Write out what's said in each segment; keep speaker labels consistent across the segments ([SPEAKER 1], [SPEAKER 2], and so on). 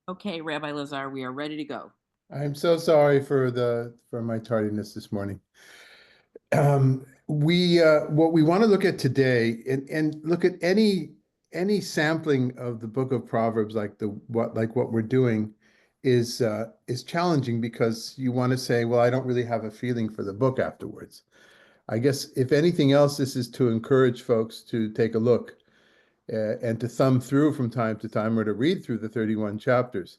[SPEAKER 1] Okay, Rabbi Lazar, we are ready to go.
[SPEAKER 2] I'm so sorry for my tardiness this morning. We what we want to look at today and look at any sampling of the Book of Proverbs like what we're doing is challenging because you want to say, well, I don't really have a feeling for the book afterwards. I guess if anything else, this is to encourage folks to take a look and to thumb through from time to time or to read through the 31 chapters.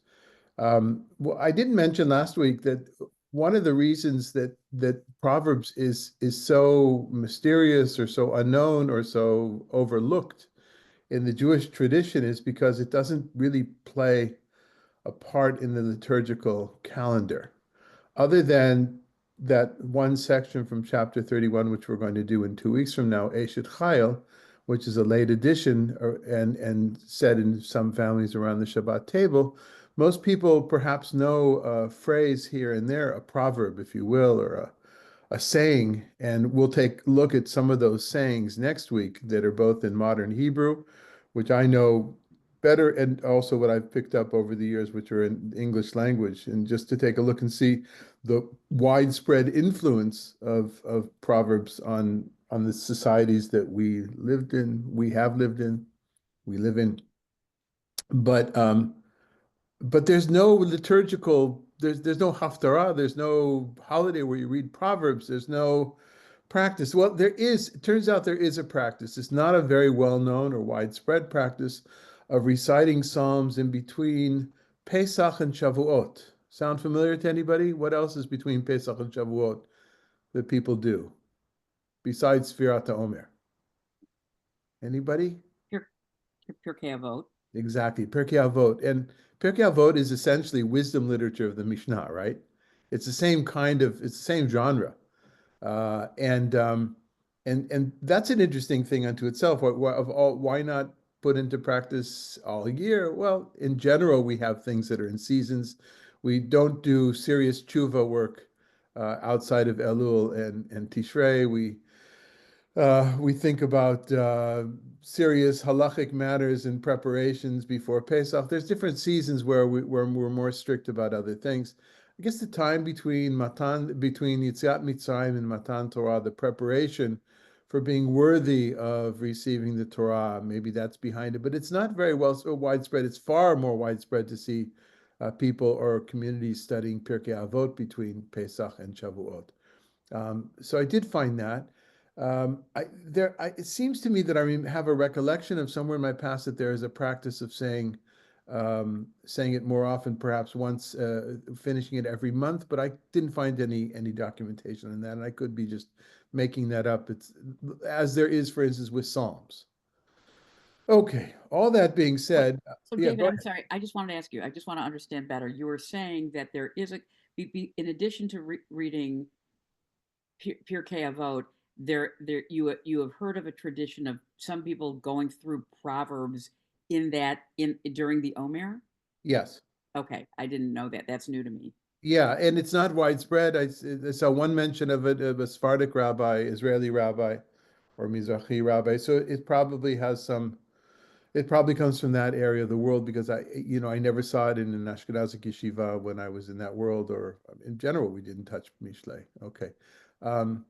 [SPEAKER 2] Well, I didn't mention last week that one of the reasons that Proverbs is so mysterious or so unknown or so overlooked in the Jewish tradition is because it doesn't really play a part in the liturgical calendar, other than that one section from chapter 31, which we're going to do in 2 weeks from now, Eshet Chayil, which is a late addition and said in some families around the Shabbat table. Most people perhaps know a phrase here and there, a proverb, if you will, or a saying, and we'll take a look at some of those sayings next week that are both in modern Hebrew, which I know better, and also what I've picked up over the years, which are in English language, and just to take a look and see the widespread influence of Proverbs on the societies that we lived in, we have lived in, we live in. But there's no liturgical, there's no haftarah, there's no holiday where you read Proverbs, there's no practice. Well, there is, it turns out there is a practice. It's not a very well-known or widespread practice of reciting Psalms in between Pesach and Shavuot. Sound familiar to anybody? What else is between Pesach and Shavuot that people do besides Sfirat HaOmer? Anybody?
[SPEAKER 1] Pure, pure Avot.
[SPEAKER 2] Exactly, Pirkei Avot. And Pirkei Avot is essentially wisdom literature of the Mishnah, right? It's the same it's the same genre. Uh, and um, and that's an interesting thing unto itself. Why not put into practice all year? Well, in general, we have things that are in seasons. We don't do serious tshuva work outside of Elul and Tishrei. We think about serious halachic matters and preparations before Pesach. There's different seasons where we're more strict about other things. I guess the time between Yetziat Mitzrayim and Matan Torah, the preparation for being worthy of receiving the Torah, maybe that's behind it, but it's not very well so widespread. It's far more widespread to see people or communities studying Pirkei Avot between Pesach and Shavuot. So I did find that. It seems to me that I have a recollection of somewhere in my past that there is a practice of saying it more often, perhaps once, finishing it every month, but I didn't find any documentation on that, and I could be just making that up. It's as there is, for instance, with Psalms. Okay, all that being
[SPEAKER 1] Wait,
[SPEAKER 2] said,
[SPEAKER 1] so
[SPEAKER 2] yeah,
[SPEAKER 1] David,
[SPEAKER 2] go
[SPEAKER 1] I'm
[SPEAKER 2] ahead.
[SPEAKER 1] sorry. I just wanted to ask you. I just want to understand better. You were saying that there is in addition to reading Pirkei Avot, you have heard of a tradition of some people going through Proverbs in during the Omer.
[SPEAKER 2] Yes.
[SPEAKER 1] Okay, I didn't know that. That's new to me.
[SPEAKER 2] Yeah, and it's not widespread. I saw one mention of it of a Sephardic rabbi, Israeli rabbi, or Mizrahi rabbi. So it probably has some. It probably comes from that area of the world because I never saw it in an Ashkenazic yeshiva when I was in that world, or in general, we didn't touch Mishlei. Okay. Um,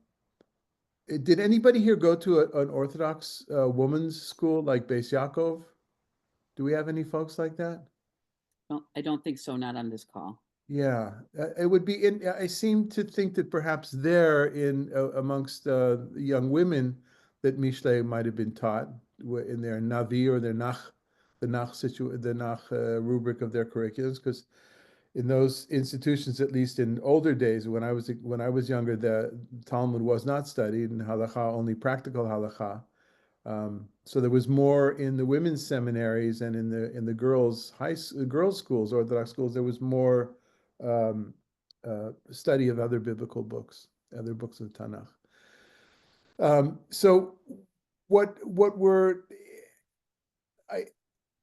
[SPEAKER 2] did anybody here go to an Orthodox woman's school like Beis Yaakov? Do we have any folks like that?
[SPEAKER 1] I don't think so. Not on this call.
[SPEAKER 2] Yeah, it would be. I seem to think that perhaps there, in amongst young women, that Mishlei might have been taught in their Navi or their the Nach rubric of their curriculums. Because in those institutions, at least in older days, when I was younger, the Talmud was not studied, and halacha only practical halacha. So there was more in the women's seminaries and in the girls schools, Orthodox schools. There was more um, study of other biblical books, other books of Tanakh. So what we're I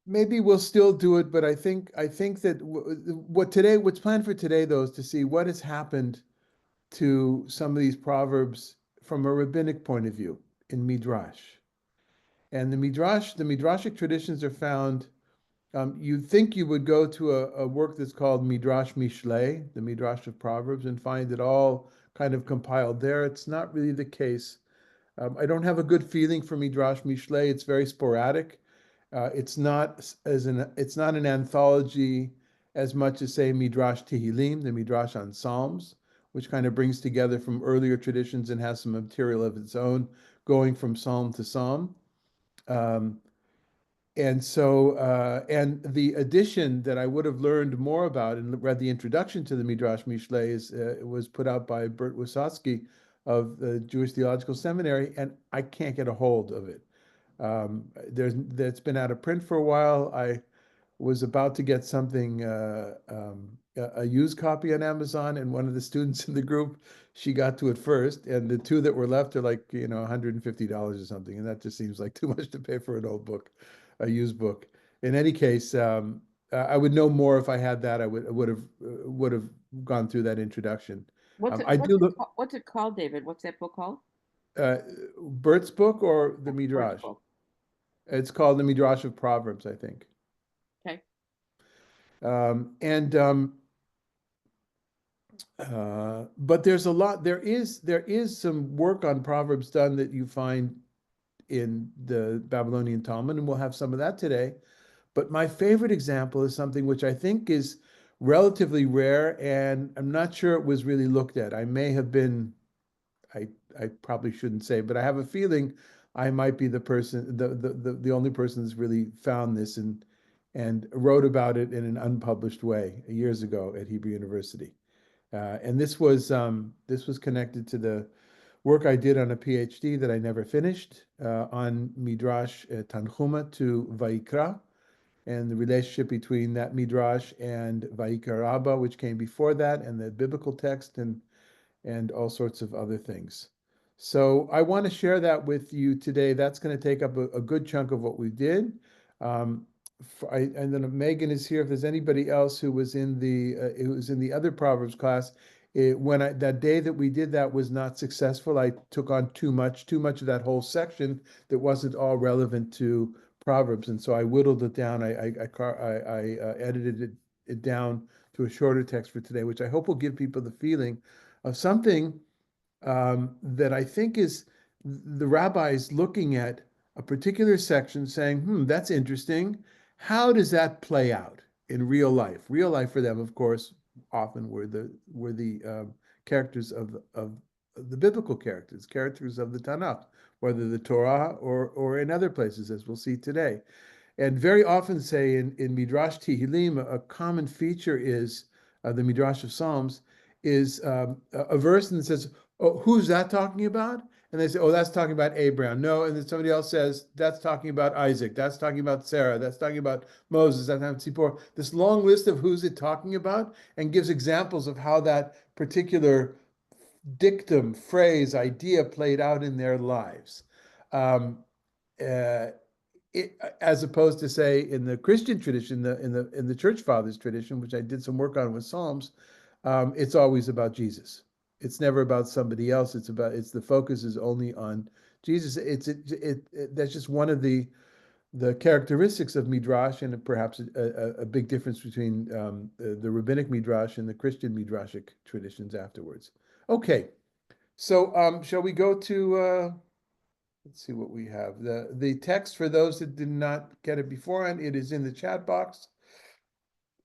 [SPEAKER 2] maybe we'll still do it, but I think that what's planned for today though is to see what has happened to some of these proverbs from a rabbinic point of view in Midrash. And the Midrashic traditions are found You'd think you would go to a work that's called Midrash Mishlei, the Midrash of Proverbs, and find it all kind of compiled there. It's not really the case. I don't have a good feeling for Midrash Mishlei. It's very sporadic. It's not an anthology as much as say Midrash Tehillim, the Midrash on Psalms, which kind of brings together from earlier traditions and has some material of its own, going from Psalm to Psalm. Um, and the edition that I would have learned more about and read the introduction to the Midrash Mishlei was put out by Bert Wisotsky of the Jewish Theological Seminary, and I can't get a hold of it. That's been out of print for a while. I was about to get something, a used copy on Amazon, and one of the students in the group, she got to it first, and the two that were left are like, $150 or something, and that just seems like too much to pay for an old book, a used book. In any case, I would know more if I had that. I would have gone through that introduction. I do look
[SPEAKER 1] What's it called, David? What's that book called?
[SPEAKER 2] uh, Bert's book or the
[SPEAKER 1] Bert's
[SPEAKER 2] Midrash.
[SPEAKER 1] book.
[SPEAKER 2] It's called the Midrash of Proverbs, I think.
[SPEAKER 1] Okay.
[SPEAKER 2] And But there's a lot. There is some work on Proverbs done that you find in the Babylonian Talmud, and we'll have some of that today. But my favorite example is something which I think is relatively rare, and I'm not sure it was really looked at. I may have been, I I probably shouldn't say, but I have a feeling I might be the only person that's really found this and wrote about it in an unpublished way years ago at Hebrew University. And this was connected to the work I did on a PhD that I never finished on Midrash Tanchuma to Vayikra and the relationship between that Midrash and Vayikra Rabbah, which came before that, and the biblical text and all sorts of other things. So I want to share that with you today. That's going to take up a good chunk of what we did. And then Megan is here. If there's anybody else who was in the other Proverbs class, that day that we did that was not successful. I took on too much of that whole section that wasn't all relevant to Proverbs, and so I whittled it down. I edited it down to a shorter text for today, which I hope will give people the feeling of something that I think is the rabbis looking at a particular section saying, that's interesting. How does that play out in real life? Real life for them, of course, often were the characters of the biblical characters of the Tanakh, whether the Torah or in other places, as we'll see today. And very often say in Midrash Tehillim, a common feature is the Midrash of Psalms, is a verse that says, oh, who's that talking about? And they say, oh, that's talking about Abraham. No, and then somebody else says, that's talking about Isaac. That's talking about Sarah. That's talking about Moses. That's talking about Tzipor. This long list of who's it talking about and gives examples of how that particular dictum, phrase, idea played out in their lives. Um, uh, as opposed to say in the Christian tradition, in the church fathers tradition, which I did some work on with Psalms, it's always about Jesus. It's never about somebody else. It's the focus is only on Jesus. That's just one of the characteristics of Midrash, and perhaps a big difference between the Rabbinic Midrash and the Christian Midrashic traditions afterwards. Okay, so shall we go to let's see what we have. The text, for those that did not get it beforehand, it is in the chat box.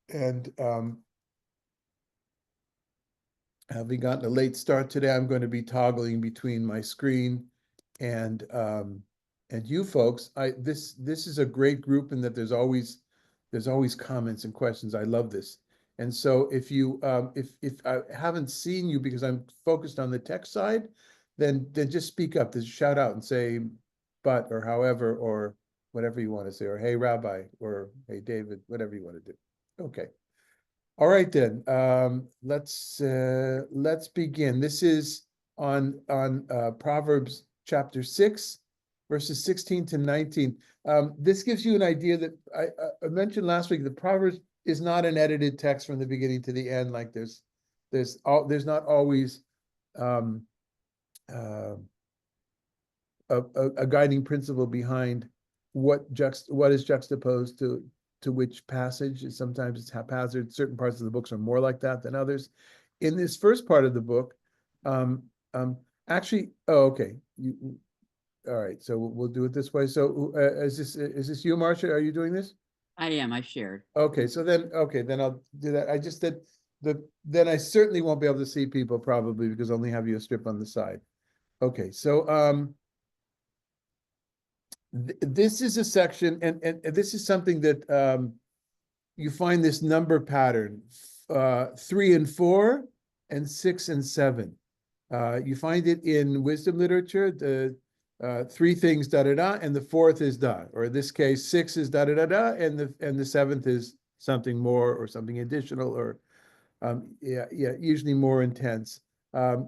[SPEAKER 2] And having gotten a late start today, I'm going to be toggling between my screen and you folks. This is a great group in that there's always comments and questions. I love this. And so if you if I haven't seen you because I'm focused on the text side, then just speak up, just shout out and say but or however or whatever you want to say, or hey Rabbi or hey David, whatever you want to do. Okay. All right then. Let's begin. This is on Proverbs chapter 6, verses 16 to 19. This gives you an idea that I mentioned last week. The Proverbs is not an edited text from the beginning to the end. Like there's not always um, uh, a guiding principle behind what is juxtaposed to which passage. Sometimes it's haphazard. Certain parts of the books are more like that than others. In this first part of the book, um, actually, oh, okay. All right, so we'll do it this way. So is this you, Marcia? Are you doing this?
[SPEAKER 1] I am, I shared.
[SPEAKER 2] Okay, then I'll do that. I just did then I certainly won't be able to see people probably because I only have you a strip on the side. Okay, so this is a section, and this is something that you find this number pattern, 3 and 4, and 6 and 7. You find it in wisdom literature, the three things da da da, and the fourth is da, or in this case, 6 is da da da da, and the seventh is something more or something additional, or usually more intense.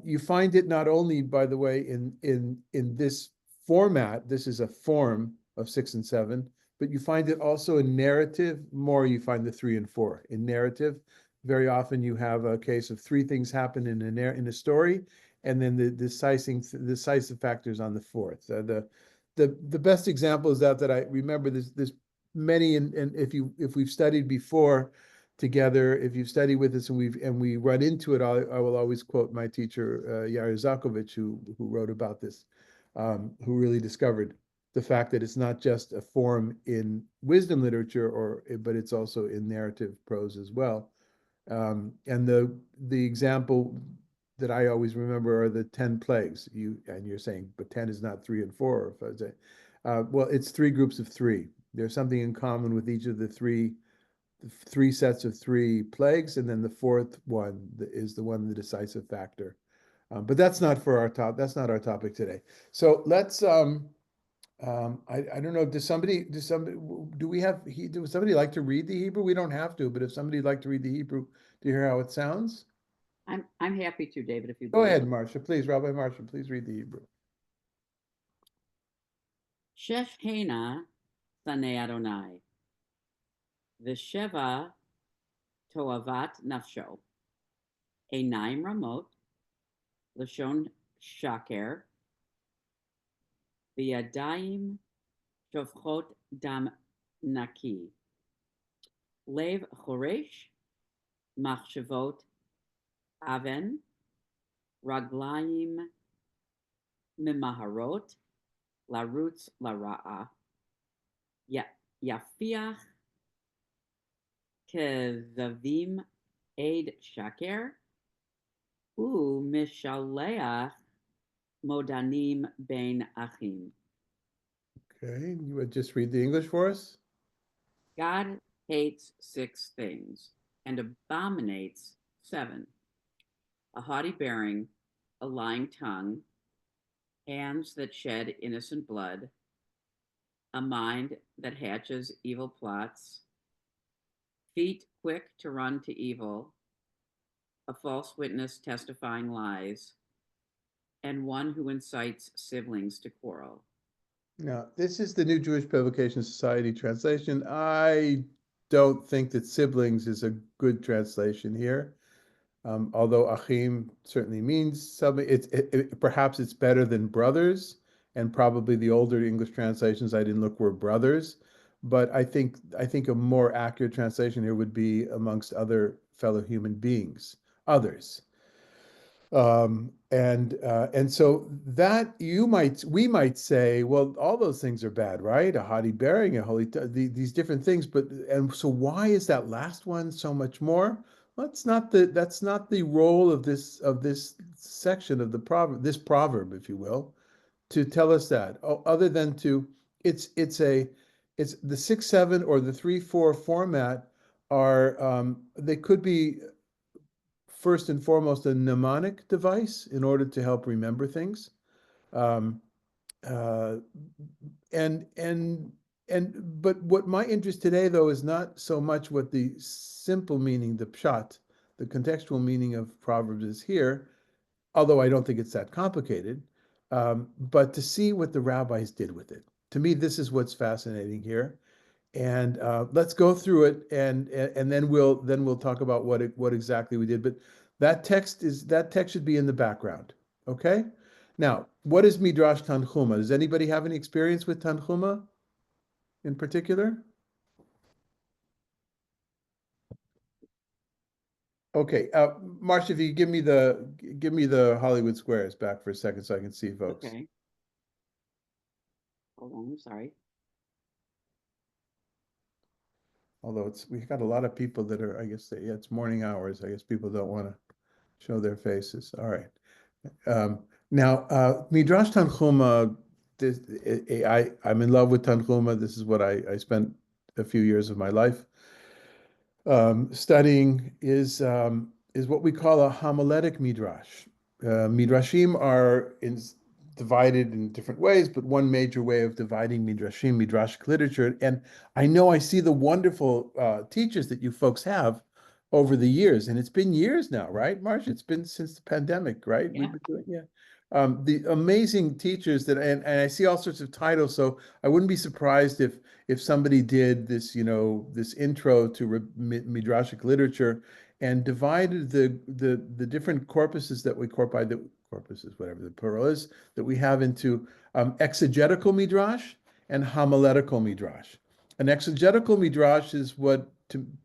[SPEAKER 2] You find it not only, by the way, in this format. This is a form of 6 and 7, but you find it also in narrative. More, you find the 3 and 4 in narrative. Very often, you have a case of three things happen in a story, and then the decisive factors on the fourth. The best example is that I remember. There's many, and if we've studied before together, if you've studied with us and we run into it, I will always quote my teacher Yair Zakovich, who wrote about this, who really discovered the fact that it's not just a form in wisdom literature, but it's also in narrative prose as well. And the example that I always remember are the 10 plagues. You're saying, but 10 is not 3 and 4. If I say, well, it's three groups of three. There's something in common with each of the three sets of three plagues, and then the fourth one is the decisive factor. But that's not for our top. That's not our topic today. So let's. I don't know. Does somebody? Do we have? Does somebody like to read the Hebrew? We don't have to, but if somebody'd like to read the Hebrew to hear how it sounds,
[SPEAKER 1] I'm happy to, David, if you'd
[SPEAKER 2] go
[SPEAKER 1] like.
[SPEAKER 2] ahead, Marcia. Please, Rabbi Marcia, please read the Hebrew.
[SPEAKER 1] Sheshena Sanei Adonai. V'sheva toavat nafsho. Einaim ramot. Lashon shaker. V'yadayim shovchot dam naki. Lev choresh. Machshavot aven. Raglayim mimaharot. Larutz lara'a. Yafiach kezavim aid shaker. Mishaleach modanim ben achim.
[SPEAKER 2] Okay, you would just read the English for us.
[SPEAKER 1] God hates 6 things and abominates 7: a haughty bearing, a lying tongue, hands that shed innocent blood, a mind that hatches evil plots, feet quick to run to evil, a false witness testifying lies, and one who incites siblings to quarrel.
[SPEAKER 2] Now, this is the New Jewish Publication Society translation. I don't think that siblings is a good translation here. Although Achim certainly means something, perhaps it's better than brothers, and probably the older English translations I didn't look were brothers. But I think a more accurate translation here would be amongst other fellow human beings, others. And so that we might say, well, all those things are bad, right? A haughty bearing, these different things. And so why is that last one so much more? Well, that's not the role of this section of the proverb, this proverb, if you will, to tell us that. Other than it's the 6-7 or the 3-4 format are they could be first and foremost a mnemonic device in order to help remember things. Um, uh, but what my interest today, though, is not so much what the simple meaning, the pshat, the contextual meaning of Proverbs is here, although I don't think it's that complicated, but to see what the rabbis did with it. To me, this is what's fascinating here. And let's go through it, and then we'll talk about what exactly we did. But that text should be in the background. Okay. Now, what is Midrash Tanchuma? Does anybody have any experience with Tanchuma in particular? Okay, Marcia, if you give me the Hollywood Squares back for a second so I can see folks.
[SPEAKER 1] Okay. Hold on, I'm sorry.
[SPEAKER 2] Although we've got a lot of people that are, I guess, yeah, it's morning hours. I guess people don't want to show their faces. All right. Now, Midrash Tanchuma, I'm in love with Tanchuma. This is what I spent a few years of my life studying is what we call a homiletic midrash. Midrashim are divided in different ways, but one major way of dividing midrashim, midrashic literature, and I know I see the wonderful teachers that you folks have over the years, and it's been years now, right, Marsh? It's been since the pandemic, right?
[SPEAKER 1] Yeah.
[SPEAKER 2] We've been doing, yeah. The amazing teachers that, and I see all sorts of titles, so I wouldn't be surprised if somebody did this, this intro to midrashic literature and divided the different corpuses that we corpuses, whatever the plural is, that we have into exegetical midrash and homiletical midrash. An exegetical midrash is what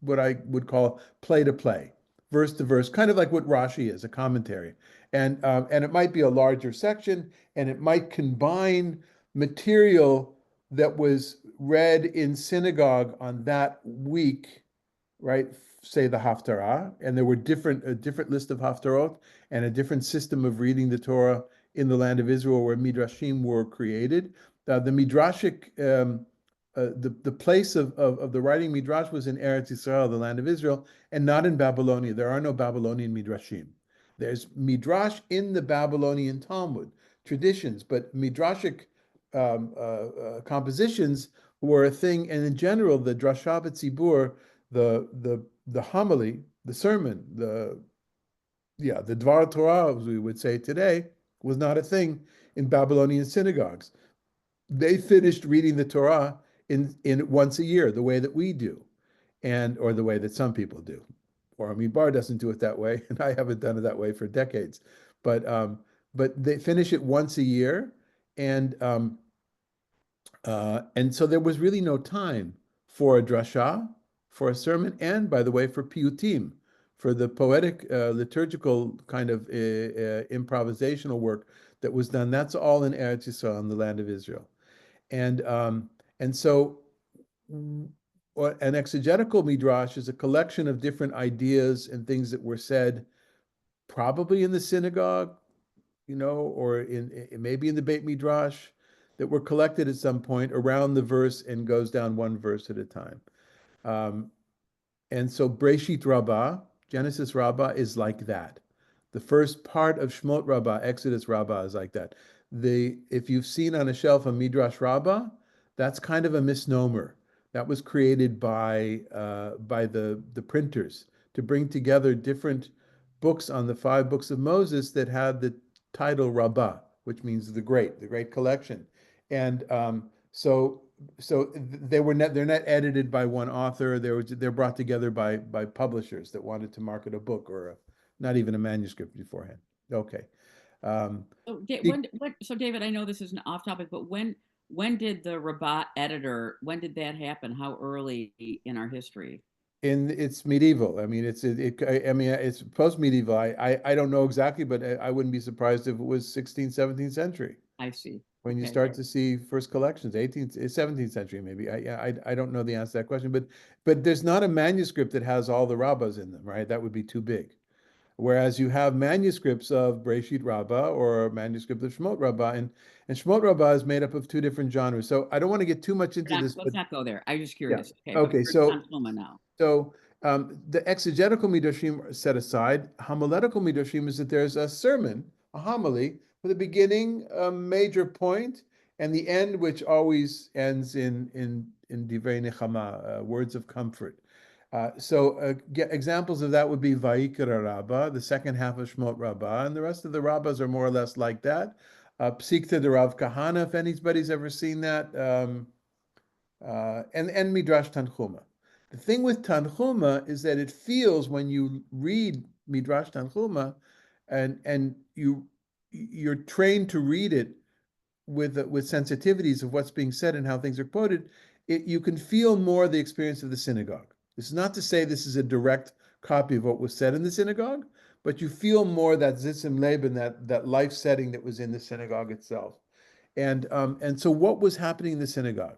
[SPEAKER 2] I would call play to play, verse to verse, kind of like what Rashi is, a commentary, and it might be a larger section, and it might combine material that was read in synagogue on that week, right? Say the Haftarah, and there were a different list of Haftarot and a different system of reading the Torah in the land of Israel where Midrashim were created. The Midrashic, the place of the writing Midrash was in Eretz Yisrael, the land of Israel, and not in Babylonia. There are no Babylonian Midrashim. There's Midrash in the Babylonian Talmud traditions, but Midrashic compositions were a thing, and in general, the drasha b'tzibur, the homily, the sermon, the Dvar Torah, as we would say today, was not a thing in Babylonian synagogues. They finished reading the Torah in once a year, the way that we do, or the way that some people do. Or Bar doesn't do it that way, and I haven't done it that way for decades. But they finish it once a year, and and so there was really no time for a drasha, for a sermon, and by the way, for piyutim, for the poetic, liturgical kind of improvisational work that was done. That's all in Eretz Yisrael, in the land of Israel. And so an exegetical midrash is a collection of different ideas and things that were said, probably in the synagogue, or in maybe in the Beit Midrash, that were collected at some point around the verse and goes down one verse at a time. And so Breshit Rabbah, Genesis Rabbah, is like that. The first part of Shmot Rabbah, Exodus Rabbah, is like that. If you've seen on a shelf a Midrash Rabbah, that's kind of a misnomer. That was created by the printers to bring together different books on the 5 books of Moses that had the title Rabbah, which means the great collection. And so they're not edited by one author. They're brought together by publishers that wanted to market a book or not even a manuscript beforehand. Okay.
[SPEAKER 1] So,
[SPEAKER 2] The-
[SPEAKER 1] so David, I know this is an off topic, but when did the Rabat editor, when did that happen? How early in our history?
[SPEAKER 2] it's medieval. I mean, I mean, it's post-medieval. I don't know exactly, but I wouldn't be surprised if it was 16th, 17th century
[SPEAKER 1] I see.
[SPEAKER 2] when you
[SPEAKER 1] Okay.
[SPEAKER 2] start to see first collections, 18th, 17th century maybe. I don't know the answer to that question, but there's not a manuscript that has all the rabbas in them, right? That would be too big. Whereas you have manuscripts of Breshit Rabbah or manuscript of Shmot Rabbah, and Shmot Rabbah is made up of 2 different genres. So I don't want to get too much into this,
[SPEAKER 1] Let's
[SPEAKER 2] but
[SPEAKER 1] not go there. I'm just
[SPEAKER 2] yeah.
[SPEAKER 1] curious. Okay, but
[SPEAKER 2] Okay,
[SPEAKER 1] we're
[SPEAKER 2] so
[SPEAKER 1] on Tluma now.
[SPEAKER 2] so the exegetical midrashim are set aside. Homiletical midrashim is that there's a sermon, a homily, with a beginning, a major point, and the end, which always ends in divrei nechama, words of comfort. Examples of that would be Vayikra Rabbah, the second half of Shmot Rabbah, and the rest of the rabbas are more or less like that. Psikta de Rav Kahana, if anybody's ever seen that, and Midrash Tanchuma. The thing with Tanchuma is that it feels when you read Midrash Tanchuma, and you're trained to read it with sensitivities of what's being said and how things are quoted, you can feel more the experience of the synagogue. This is not to say this is a direct copy of what was said in the synagogue, but you feel more that Zitzim Leben, that life setting that was in the synagogue itself. And so what was happening in the synagogue?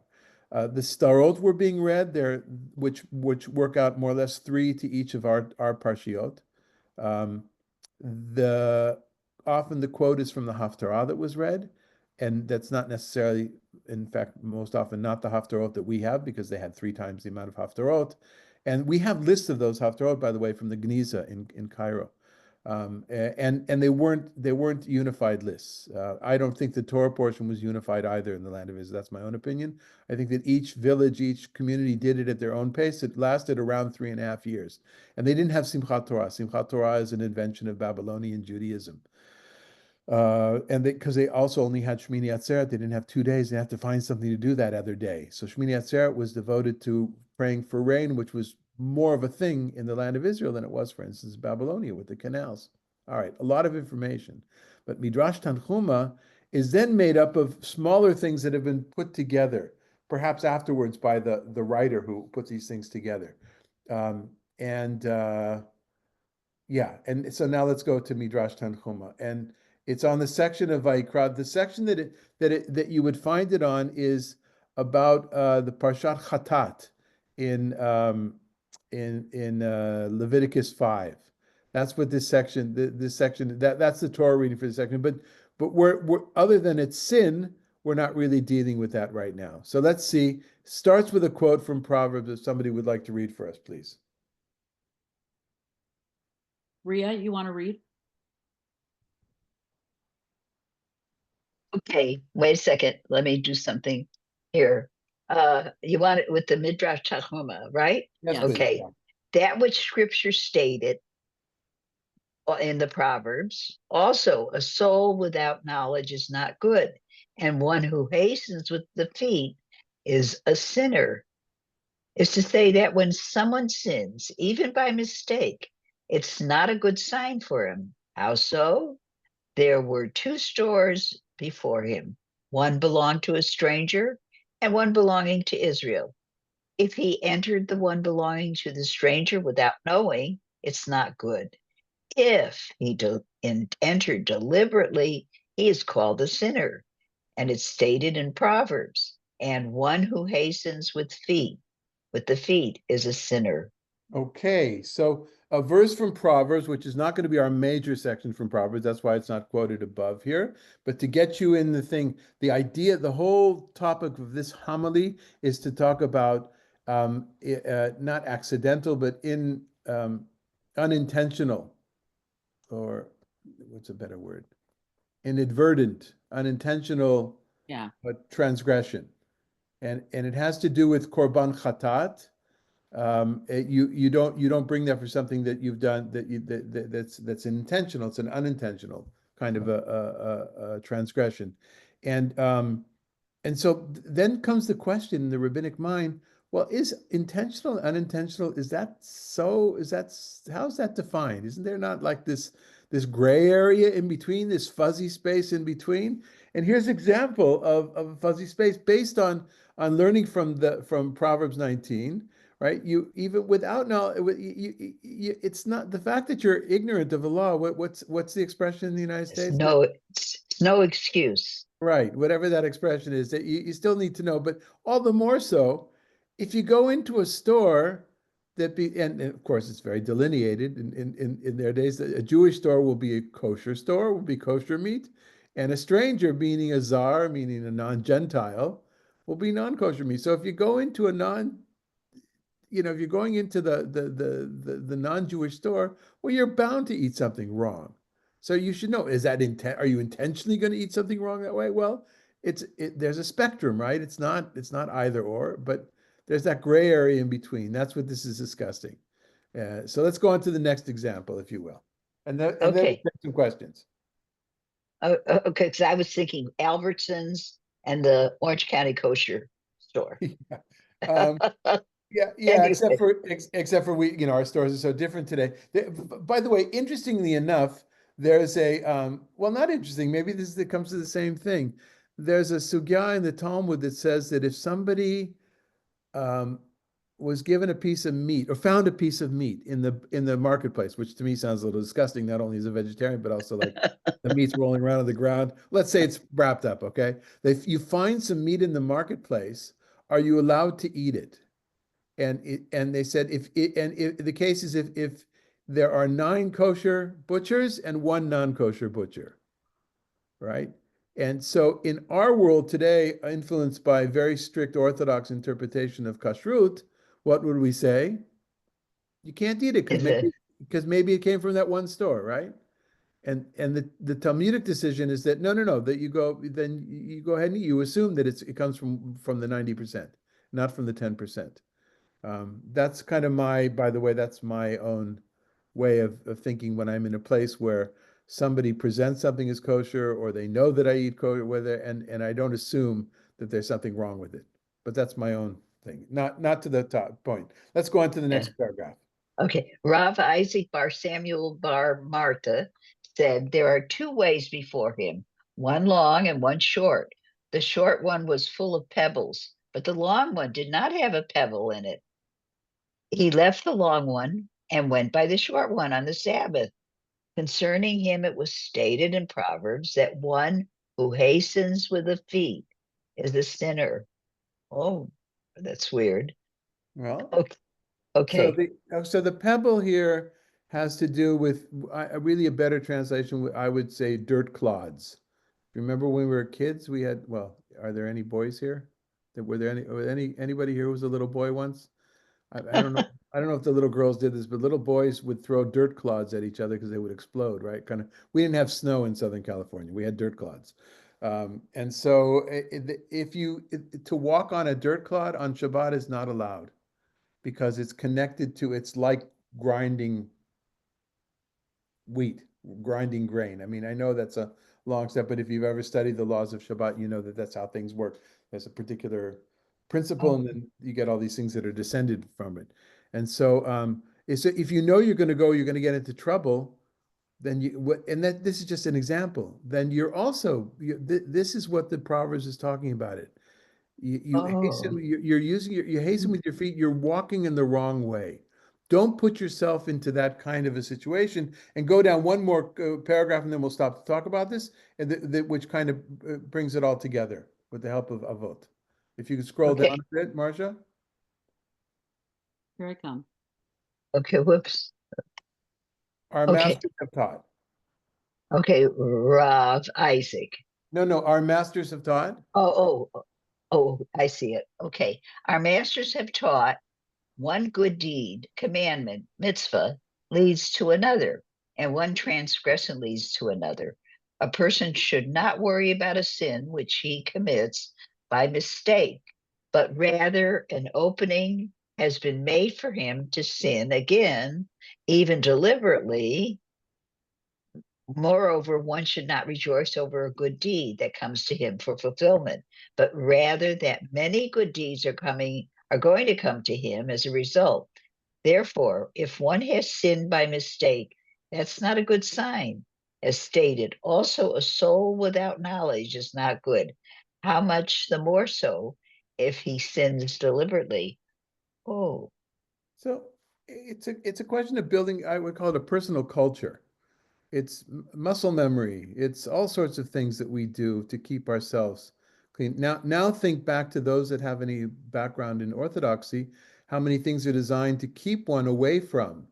[SPEAKER 2] The starot were being read there, which work out more or less three to each of our parshiot. Um, the Often the quote is from the Haftarah that was read, and that's not necessarily, in fact, most often not the Haftarot that we have, because they had three times the amount of Haftarot. And we have lists of those Haftarot, by the way, from the Geniza in Cairo. And they weren't unified lists. I don't think the Torah portion was unified either in the land of Israel. That's my own opinion. I think that each village, each community did it at their own pace. It lasted around 3.5 years. And they didn't have Simchat Torah. Simchat Torah is an invention of Babylonian Judaism. And because they also only had Shmini Atzeret, they didn't have 2 days. They had to find something to do that other day. So Shmini Atzeret was devoted to praying for rain, which was more of a thing in the land of Israel than it was, for instance, Babylonia with the canals. All right, a lot of information. But Midrash Tanchuma is then made up of smaller things that have been put together, perhaps afterwards by the writer who puts these things together. And Yeah, and so now let's go to Midrash Tanchuma, and it's on the section of Vayikra. The section that you would find it on is about the Parshat Chatat in Leviticus 5. That's what this section that's the Torah reading for the section. But we're other than its sin, we're not really dealing with that right now. So let's see. Starts with a quote from Proverbs. If somebody would like to read for us, please.
[SPEAKER 1] Ria, you want to read?
[SPEAKER 3] Okay, wait a second. Let me do something here. You want it with the Midrash Tanchuma, right?
[SPEAKER 2] Yes,
[SPEAKER 1] Yes.
[SPEAKER 2] please.
[SPEAKER 3] Okay. That which scripture stated in the Proverbs, also a soul without knowledge is not good, and one who hastens with the feet is a sinner. Is to say that when someone sins, even by mistake, it's not a good sign for him. How so? There were two stores before him. One belonged to a stranger and one belonging to Israel. If he entered the one belonging to the stranger without knowing, it's not good. If he entered deliberately, he is called a sinner. And it's stated in Proverbs, and one who hastens with the feet is a sinner.
[SPEAKER 2] Okay, so a verse from Proverbs, which is not going to be our major section from Proverbs, that's why it's not quoted above here. But to get you in the thing, the whole topic of this homily is to talk about not accidental, but unintentional, or what's a better word? Inadvertent, unintentional
[SPEAKER 1] Yeah.
[SPEAKER 2] transgression. And it has to do with korban chatat. You don't bring that for something that you've done that's intentional. It's an unintentional kind of a transgression, and so then comes the question in the rabbinic mind: well, is intentional, unintentional? Is that so? How's that defined? Isn't there not like this gray area in between, this fuzzy space in between? And here's an example of a fuzzy space based on learning from Proverbs 19. Right? You even without knowledge, it's not the fact that you're ignorant of the law. What's the expression in the United States?
[SPEAKER 3] It's no excuse.
[SPEAKER 2] Right, whatever that expression is, that you still need to know, but all the more so if you go into a store and of course it's very delineated in their days. A Jewish store will be a kosher store, will be kosher meat, and a stranger, meaning a zar, meaning a non-Gentile, will be non-kosher meat. So if you go into if you're going into the non-Jewish store, well, you're bound to eat something wrong. So you should know, are you intentionally going to eat something wrong that way? Well, there's a spectrum, right? It's not either or, but there's that gray area in between. That's what this is discussing. So let's go on to the next example, if you will. And then we'll
[SPEAKER 3] Okay.
[SPEAKER 2] take some questions.
[SPEAKER 3] Okay, because I was thinking Albertsons and the Orange County Kosher store.
[SPEAKER 2] Um, Yeah,
[SPEAKER 3] Anyway.
[SPEAKER 2] except for our stores are so different today. By the way, interestingly enough, there's a well, not interesting. Maybe it comes to the same thing. There's a sugya in the Talmud that says that if somebody was given a piece of meat or found a piece of meat in the marketplace, which to me sounds a little disgusting, not only as a vegetarian, but also like the meat's rolling around on the ground. Let's say it's wrapped up, okay? If you find some meat in the marketplace, are you allowed to eat it? And they said if the case is if there are 9 kosher butchers and 1 non-kosher butcher, right? And so in our world today, influenced by very strict Orthodox interpretation of kashrut, what would we say? You can't eat it
[SPEAKER 3] Is it?
[SPEAKER 2] because maybe it came from that one store, right? And the Talmudic decision is that no, that you go ahead and you assume that it comes from the 90%, not from the 10%. That's kind of by the way, that's my own way of thinking when I'm in a place where somebody presents something as kosher or they know that I eat kosher with it, and I don't assume that there's something wrong with it. But that's my own thing, not to the top point. Let's go on to the
[SPEAKER 3] Yeah.
[SPEAKER 2] next paragraph.
[SPEAKER 3] Okay. Rav Isaac Bar Samuel Bar Martha said there are 2 ways before him, one long and one short. The short one was full of pebbles, but the long one did not have a pebble in it. He left the long one and went by the short one on the Sabbath. Concerning him, it was stated in Proverbs that one who hastens with the feet is a sinner. Oh, that's weird.
[SPEAKER 2] Well,
[SPEAKER 3] Okay. Okay.
[SPEAKER 2] so the pebble here has to do with really a better translation. I would say dirt clods. Remember when we were kids, we had, well, are there any boys here? Anybody here who was a little boy once? I don't know. I don't know if the little girls did this, but little boys would throw dirt clods at each other because they would explode, right? Kind of. We didn't have snow in Southern California. We had dirt clods, and so to walk on a dirt clod on Shabbat is not allowed because it's like grinding wheat, grinding grain. I mean, I know that's a long step, but if you've ever studied the laws of Shabbat, you know that that's how things work. There's a particular principle,
[SPEAKER 3] Oh,
[SPEAKER 2] and then you get all these things that are descended from it. And so, if you know you're going to get into trouble, then and that this is just an example. Then this is what the Proverbs is talking about. You
[SPEAKER 3] oh,
[SPEAKER 2] hasten, you hasten with your feet, you're walking in the wrong way. Don't put yourself into that kind of a situation and go down one more paragraph and then we'll stop to talk about this, and which kind of brings it all together with the help of Avot. If you could scroll down
[SPEAKER 3] okay.
[SPEAKER 2] a bit, Marcia.
[SPEAKER 1] Here I come.
[SPEAKER 3] Okay. Whoops.
[SPEAKER 2] Our
[SPEAKER 3] Okay.
[SPEAKER 2] masters have taught.
[SPEAKER 3] Okay. Rav Isaac.
[SPEAKER 2] No, our masters have taught.
[SPEAKER 3] Oh, I see it. Okay. Our masters have taught one good deed, commandment, mitzvah, leads to another, and one transgression leads to another. A person should not worry about a sin which he commits by mistake, but rather an opening has been made for him to sin again, even deliberately. Moreover, one should not rejoice over a good deed that comes to him for fulfillment, but rather that many good deeds are going to come to him as a result. Therefore, if one has sinned by mistake, that's not a good sign. As stated, also a soul without knowledge is not good. How much the more so if he sins deliberately? Oh,
[SPEAKER 2] So it's a question of building. I would call it a personal culture. It's muscle memory. It's all sorts of things that we do to keep ourselves clean. Now think back to those that have any background in Orthodoxy, how many things are designed to keep one away from,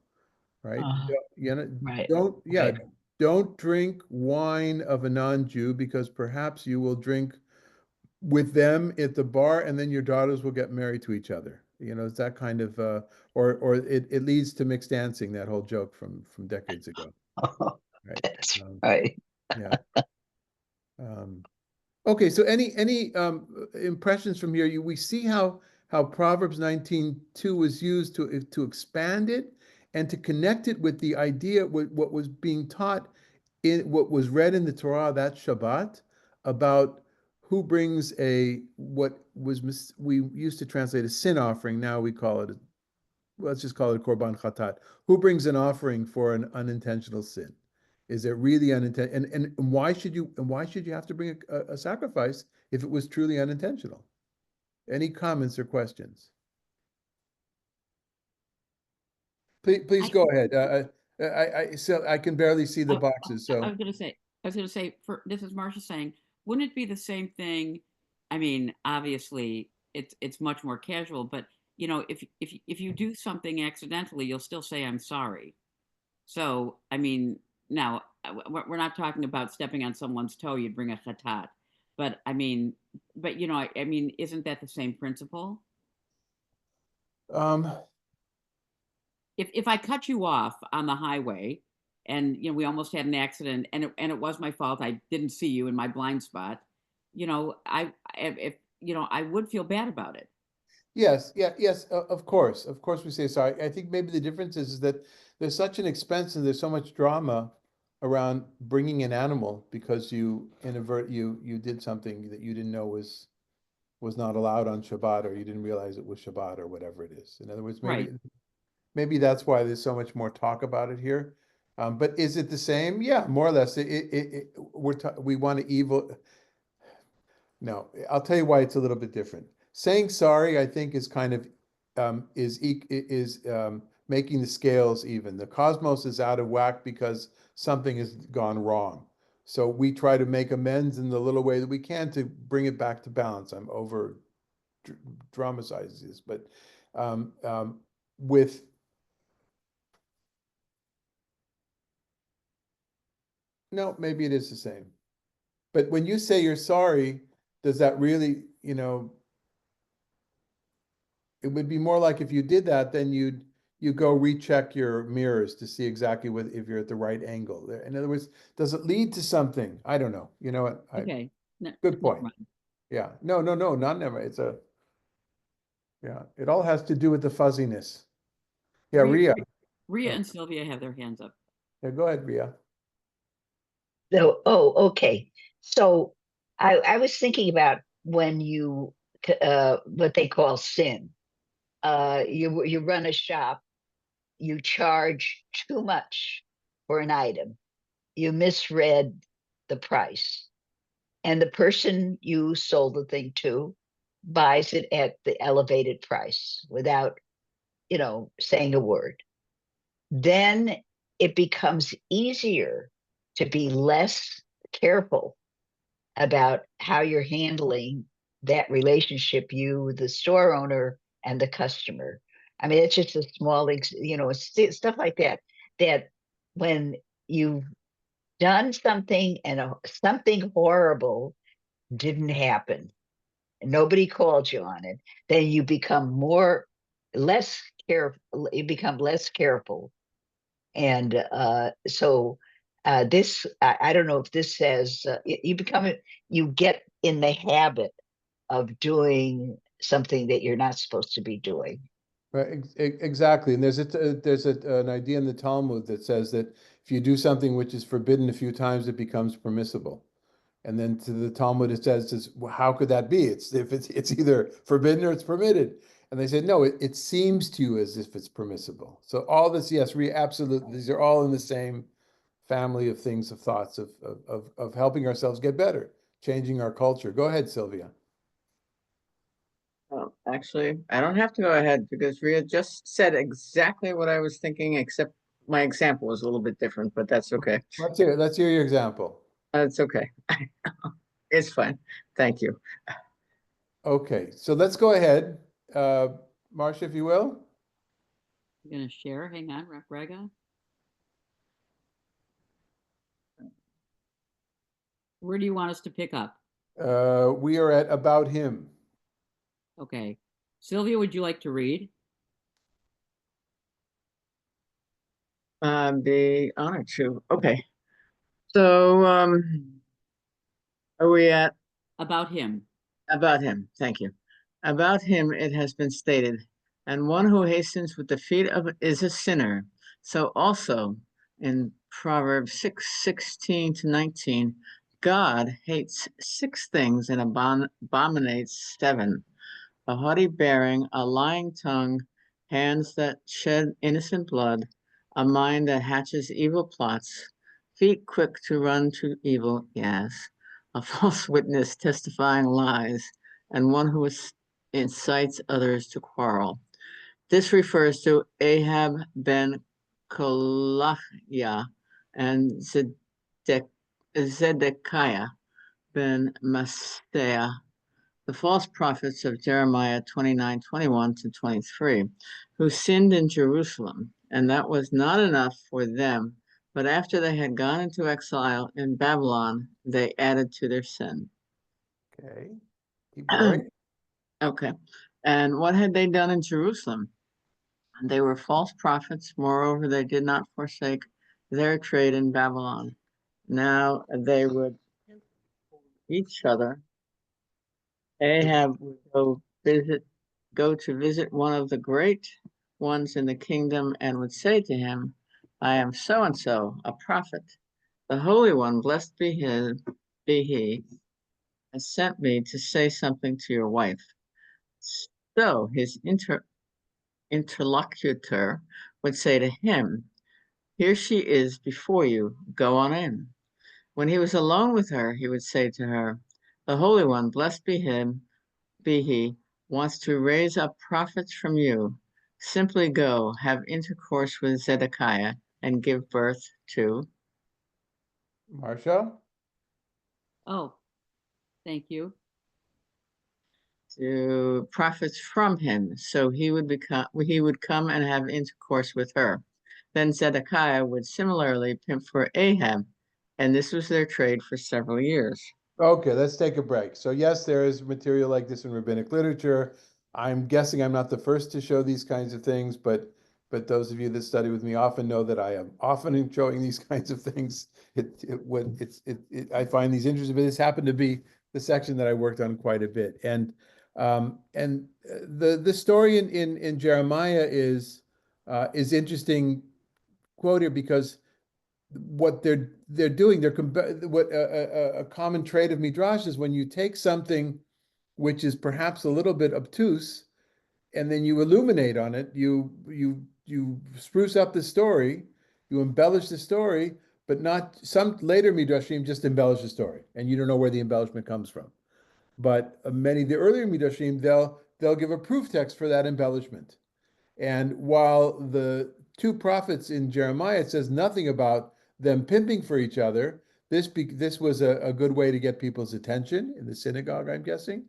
[SPEAKER 2] right?
[SPEAKER 3] uh,
[SPEAKER 2] You know,
[SPEAKER 3] right.
[SPEAKER 2] yeah,
[SPEAKER 3] Okay.
[SPEAKER 2] don't drink wine of a non-Jew because perhaps you will drink with them at the bar and then your daughters will get married to each other. You know, it's that kind of or it leads to mixed dancing, that whole joke from decades ago, right?
[SPEAKER 3] That's
[SPEAKER 2] Um,
[SPEAKER 3] right.
[SPEAKER 2] yeah. Um, okay, so any impressions from here? We see how Proverbs 19:2 was used to expand it and to connect it with the idea with what was being taught in what was read in the Torah that Shabbat about who brings we used to translate a sin offering. Now we call it let's just call it a korban chatat. Who brings an offering for an unintentional sin? Is it really unintentional? And why should you have to bring a sacrifice if it was truly unintentional? Any comments or questions? Please
[SPEAKER 1] I,
[SPEAKER 2] go ahead. So I can barely see the
[SPEAKER 1] I,
[SPEAKER 2] boxes,
[SPEAKER 1] I
[SPEAKER 2] so.
[SPEAKER 1] was gonna say, this is Marcia saying, wouldn't it be the same thing? I mean, obviously, it's much more casual, but you know, if you do something accidentally, you'll still say I'm sorry. So, I mean, now we're not talking about stepping on someone's toe. You'd bring a chatat, but I mean, but you know, I mean, isn't that the same principle?
[SPEAKER 2] Um,
[SPEAKER 1] If I cut you off on the highway, and you know we almost had an accident, and it was my fault. I didn't see you in my blind spot. You know, if you know, I would feel bad about it.
[SPEAKER 2] yes, yeah, yes, of course we say sorry. I think maybe the difference is that there's such an expense and there's so much drama around bringing an animal because you did something that you didn't know was not allowed on Shabbat, or you didn't realize it was Shabbat, or whatever it is. In other words,
[SPEAKER 1] Right.
[SPEAKER 2] maybe that's why there's so much more talk about it here. But is it the same? Yeah, more or less. We want to evil. No, I'll tell you why it's a little bit different. Saying sorry, I think, is kind of making the scales even. The cosmos is out of whack because something has gone wrong. So we try to make amends in the little way that we can to bring it back to balance. I'm over dramatizing this, but with no, maybe it is the same. But when you say you're sorry, does that really, it would be more like if you did that, then you go recheck your mirrors to see exactly if you're at the right angle. In other words, does it lead to something? I don't know. You know what?
[SPEAKER 1] Okay.
[SPEAKER 2] Good
[SPEAKER 1] Never
[SPEAKER 2] point.
[SPEAKER 1] mind.
[SPEAKER 2] Yeah. No, not never. Yeah. It all has to do with the fuzziness. Yeah,
[SPEAKER 1] Ria,
[SPEAKER 2] Ria.
[SPEAKER 1] Ria
[SPEAKER 2] Oh,
[SPEAKER 1] and Sylvia have their hands up.
[SPEAKER 2] yeah, go ahead, Ria.
[SPEAKER 3] So, oh, okay. So I was thinking about when you what they call sin. You run a shop, you charge too much for an item, you misread the price, and the person you sold the thing to buys it at the elevated price without, saying a word. Then it becomes easier to be less careful about how you're handling that relationship, you, the store owner, and the customer. I mean, it's just a small, stuff like that, that when you've done something and something horrible didn't happen, and nobody called you on it, then you become less careful, you become less careful. And this, I don't know if this says, you get in the habit of doing something that you're not supposed to be doing.
[SPEAKER 2] Right, exactly. And an idea in the Talmud that says that if you do something which is forbidden a few times, it becomes permissible. And then to the Talmud, it says, well, how could that be? It's either forbidden or it's permitted. And they said, no, it seems to you as if it's permissible. So all this, yes, absolutely. These are all in the same family of things, of thoughts, of helping ourselves get better, changing our culture. Go ahead, Sylvia.
[SPEAKER 4] Well, actually, I don't have to go ahead because Ria just said exactly what I was thinking, except my example was a little bit different, but that's okay.
[SPEAKER 2] Let's hear your example.
[SPEAKER 4] That's okay. It's fine. Thank you.
[SPEAKER 2] Okay, so let's go ahead. Marcia, if you will.
[SPEAKER 1] You're gonna share? Hang on, Rega. Where do you want us to pick up?
[SPEAKER 2] We are at about him.
[SPEAKER 1] Okay. Sylvia, would you like to read?
[SPEAKER 4] Be honored to. Okay. So, are we at
[SPEAKER 1] About him.
[SPEAKER 4] about him? Thank you. About him, it has been stated, and one who hastens with the feet of is a sinner. So also in Proverbs 6:16-19, God hates 6 things and abominates 7: a haughty bearing, a lying tongue, hands that shed innocent blood, a mind that hatches evil plots, feet quick to run to evil, yes, a false witness testifying lies, and one who incites others to quarrel. This refers to Ahab ben Kolachia and Zedekiah ben Maaseiah, the false prophets of Jeremiah 29:21-23, who sinned in Jerusalem, and that was not enough for them, but after they had gone into exile in Babylon, they added to their sin.
[SPEAKER 2] Okay, keep going.
[SPEAKER 4] Okay. And what had they done in Jerusalem? They were false prophets. Moreover, they did not forsake their trade in Babylon. Now they would each other. Ahab would go to visit one of the great ones in the kingdom and would say to him, I am so and so, a prophet. The Holy One, blessed be he, has sent me to say something to your wife. So his interlocutor would say to him, here she is before you, go on in. When he was alone with her, he would say to her, the Holy One, blessed be he, wants to raise up prophets from you. Simply go, have intercourse with Zedekiah, and give birth
[SPEAKER 2] Marcia?
[SPEAKER 1] Oh, thank you.
[SPEAKER 4] to prophets from him. So he would come and have intercourse with her. Then Zedekiah would similarly pimp for Ahab, and this was their trade for several years.
[SPEAKER 2] Okay, let's take a break. So yes, there is material like this in rabbinic literature. I'm guessing I'm not the first to show these kinds of things, but those of you that study with me often know that I am often in showing these kinds of things. I find these interesting, but this happened to be the section that I worked on quite a bit. And the story in Jeremiah is interesting quote here because what they're doing, what a common trait of Midrash is when you take something which is perhaps a little bit obtuse and then you illuminate on it, you spruce up the story, you embellish the story, but not some later Midrashim just embellish the story, and you don't know where the embellishment comes from. But many of the earlier Midrashim, they'll give a proof text for that embellishment. And while the two prophets in Jeremiah, it says nothing about them pimping for each other, this was a good way to get people's attention in the synagogue, I'm guessing.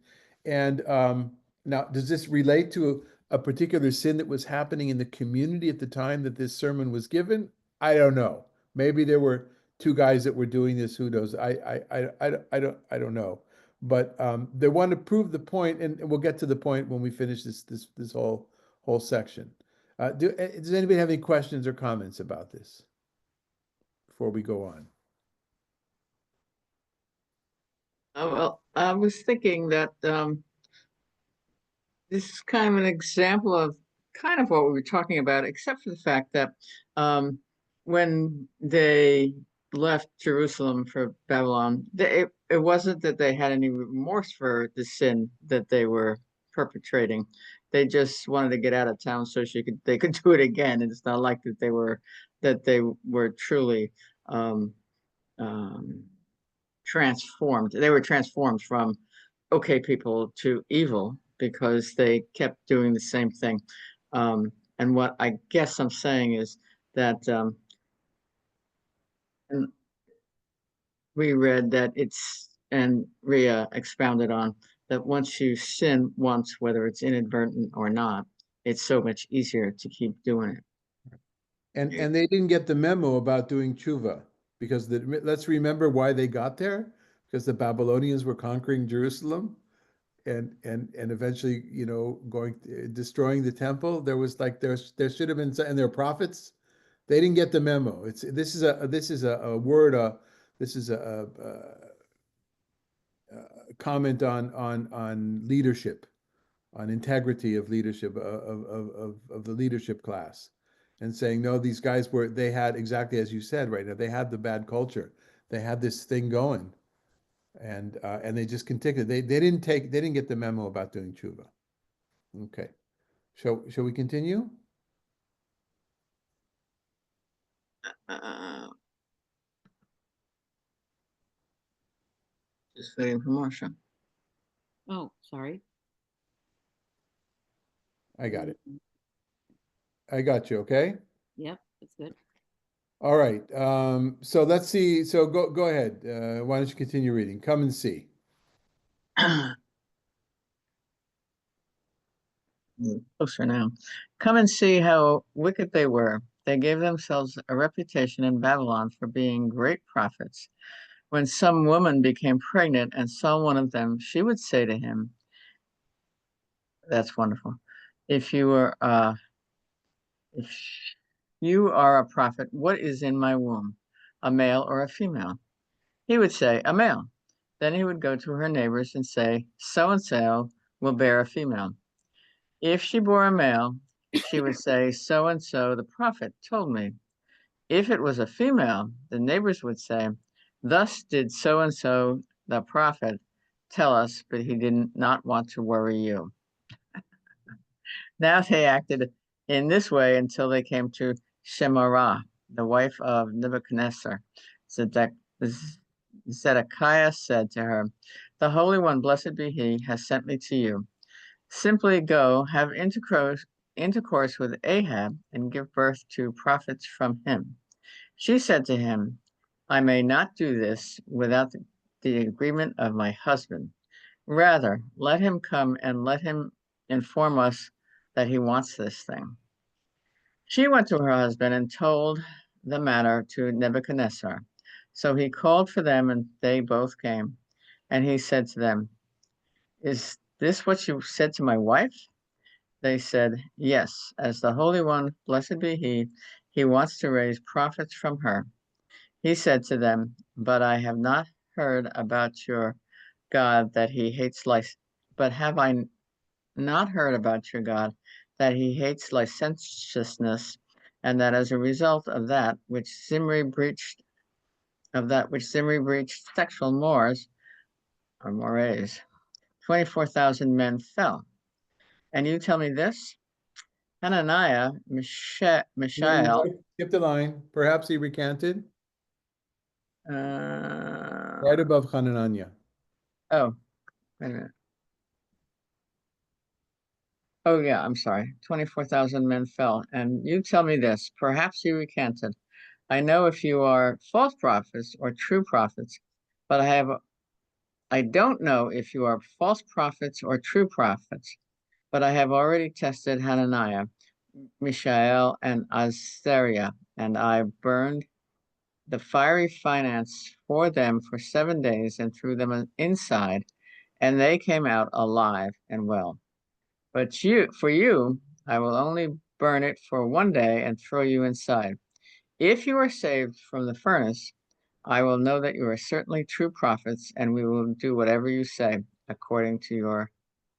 [SPEAKER 2] And now, does this relate to a particular sin that was happening in the community at the time that this sermon was given? I don't know. Maybe there were two guys that were doing this. Who knows? I don't know. But they want to prove the point, and we'll get to the point when we finish this whole section. Does anybody have any questions or comments about this before we go on?
[SPEAKER 4] Oh, well, I was thinking that this is kind of an example of kind of what we were talking about, except for the fact that when they left Jerusalem for Babylon, it wasn't that they had any remorse for the sin that they were perpetrating. They just wanted to get out of town so they could do it again. And it's not like that they were truly um, um, transformed. They were transformed from okay people to evil because they kept doing the same thing. And what I guess I'm saying is that and we read that and Rhea expounded on that once you sin once, whether it's inadvertent or not, it's so much easier to keep doing it.
[SPEAKER 2] And they didn't get the memo about doing tshuva because let's remember why they got there, because the Babylonians were conquering Jerusalem and eventually, destroying the temple. There was like there should have been, and their prophets, they didn't get the memo. This is a word this is a comment on leadership, on integrity of leadership of the leadership class, and saying no, these guys they had exactly as you said right now. They had the bad culture. They had this thing going, and they just continued. They didn't get the memo about doing tshuva. Okay, shall we continue?
[SPEAKER 4] Uh, just waiting for Marcia.
[SPEAKER 1] Oh, sorry.
[SPEAKER 2] I got it. I got you, okay?
[SPEAKER 1] Yep, that's good.
[SPEAKER 2] All right. So let's see. So go ahead. Why don't you continue reading? Come and see.
[SPEAKER 4] Closer now. Come and see how wicked they were. They gave themselves a reputation in Babylon for being great prophets. When some woman became pregnant and saw one of them, she would say to him, "That's wonderful. If you were if you are a prophet, what is in my womb, a male or a female?" He would say, "A male." Then he would go to her neighbors and say, "So and so will bear a female." If she bore a male, she would say, "So and so, the prophet, told me." If it was a female, the neighbors would say, "Thus did so and so, the prophet, tell us, but he did not want to worry you." Now they acted in this way until they came to Shemarah, the wife of Nebuchadnezzar. Zedekiah said to her, "The Holy One, blessed be he, has sent me to you. Simply go, have intercourse with Ahab, and give birth to prophets from him." She said to him, "I may not do this without the agreement of my husband. Rather, let him come and let him inform us that he wants this thing." She went to her husband and told the matter to Nebuchadnezzar. So he called for them, and they both came. And he said to them, "Is this what you said to my wife?" They said, "Yes, as the Holy One, blessed be he wants to raise prophets from her." He said to them, "But I have not heard about your God that he hates but have I not heard about your God that he hates licentiousness, and that as a result of that which Zimri breached, sexual mores or mores, 24,000 men fell. And you tell me this?" Hananiah, Mishael,
[SPEAKER 2] Skip the line. Perhaps he recanted. Right
[SPEAKER 4] oh,
[SPEAKER 2] above Hananiah.
[SPEAKER 4] wait a minute. Oh, yeah, I'm sorry. 24,000 men fell. And you tell me this, perhaps he recanted. "I know if you are false prophets or true prophets, but I don't know if you are false prophets or true prophets, but I have already tested Hananiah, Mishael, and Azariah, and I burned the fiery finance for them for 7 days and threw them inside, and they came out alive and well. But for you, I will only burn it for 1 day and throw you inside. If you are saved from the furnace, I will know that you are certainly true prophets, and we will do whatever you say according to your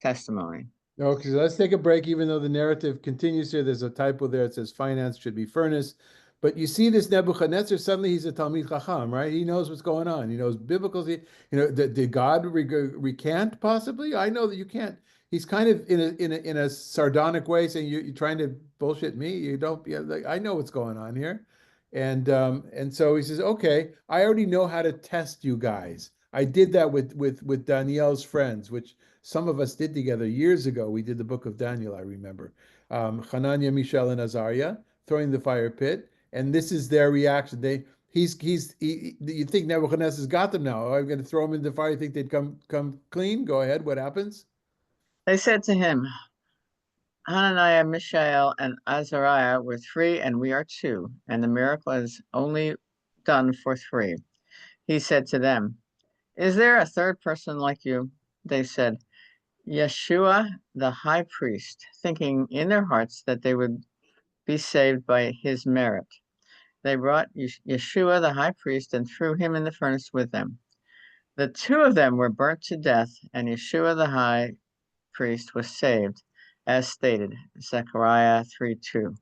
[SPEAKER 4] testimony."
[SPEAKER 2] Okay, so let's take a break, even though the narrative continues here. There's a typo there. It says finance should be furnace. But you see this Nebuchadnezzar, suddenly he's a Talmid Chacham, right? He knows what's going on. He knows biblical. Did God recant possibly? I know that you can't. He's kind of in a sardonic way saying, you're trying to bullshit me. You don't, yeah, like, I know what's going on here. And so he says, okay, I already know how to test you guys. I did that with Danielle's friends, which some of us did together years ago. We did the book of Daniel, I remember. Hananiah, Mishael, and Azariah throwing the fire pit. And this is their reaction. You think Nebuchadnezzar's got them now. Oh, I'm going to throw them in the fire. You think they'd come clean? Go ahead. What happens?
[SPEAKER 4] They said to him, "Hananiah, Mishael, and Azariah were 3, and we are 2, and the miracle is only done for 3." He said to them, "Is there a third person like you?" They said, "Yeshua, the high priest," thinking in their hearts that they would be saved by his merit. They brought Yeshua, the high priest, and threw him in the furnace with them. The 2 of them were burnt to death, and Yeshua, the high priest, was saved, as stated, Zechariah 3:2.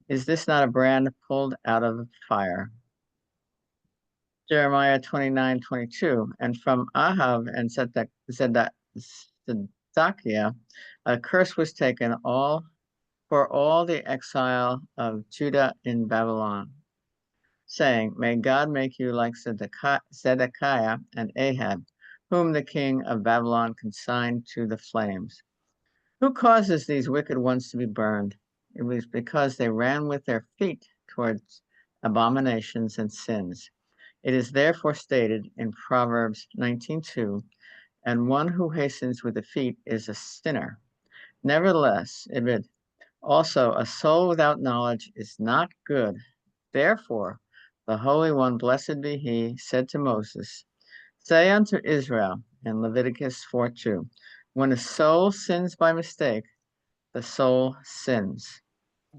[SPEAKER 4] Is this not a brand pulled out of the fire? Jeremiah 29:22. And from Ahab and Zedekiah, a curse was taken for all the exile of Judah in Babylon, saying, "May God make you like Zedekiah and Ahab, whom the king of Babylon consigned to the flames." Who causes these wicked ones to be burned? It was because they ran with their feet towards abominations and sins. It is therefore stated in Proverbs 19:2, and one who hastens with the feet is a sinner. Nevertheless, Ibid, also a soul without knowledge is not good. Therefore, the Holy One, blessed be he, said to Moses, say unto Israel in Leviticus 4:2, when a soul sins by mistake, the soul sins.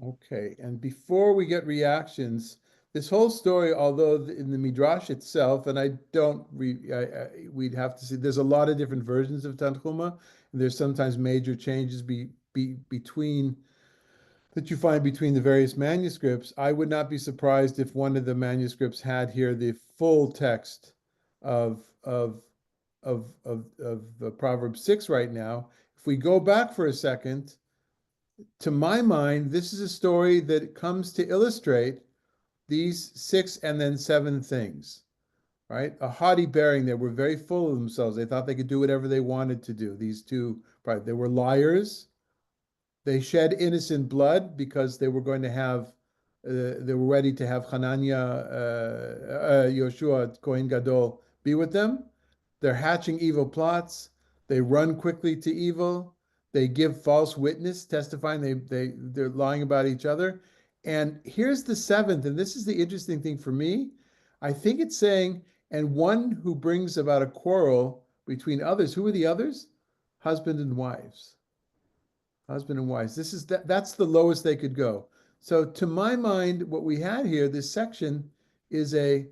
[SPEAKER 2] Okay, and before we get reactions, this whole story, although in the Midrash itself, and I don't we'd have to see, there's a lot of different versions of Tanchuma, and there's sometimes major changes between that you find between the various manuscripts. I would not be surprised if one of the manuscripts had here the full text of Proverbs 6 right now. If we go back for a second, to my mind, this is a story that comes to illustrate these 6 and then 7 things, right? A haughty bearing. They were very full of themselves. They thought they could do whatever they wanted to do. These two, right? They were liars. They shed innocent blood because they were going to have, they were ready to have Hananiah, Yoshua, Kohen Gadol, be with them. They're hatching evil plots. They run quickly to evil. They give false witness, testifying they're lying about each other. And here's the 7th, and this is the interesting thing for me. I think it's saying, and one who brings about a quarrel between others. Who are the others? Husband and wives. Husband and wives. That's the lowest they could go. So to my mind, what we had here, this section is a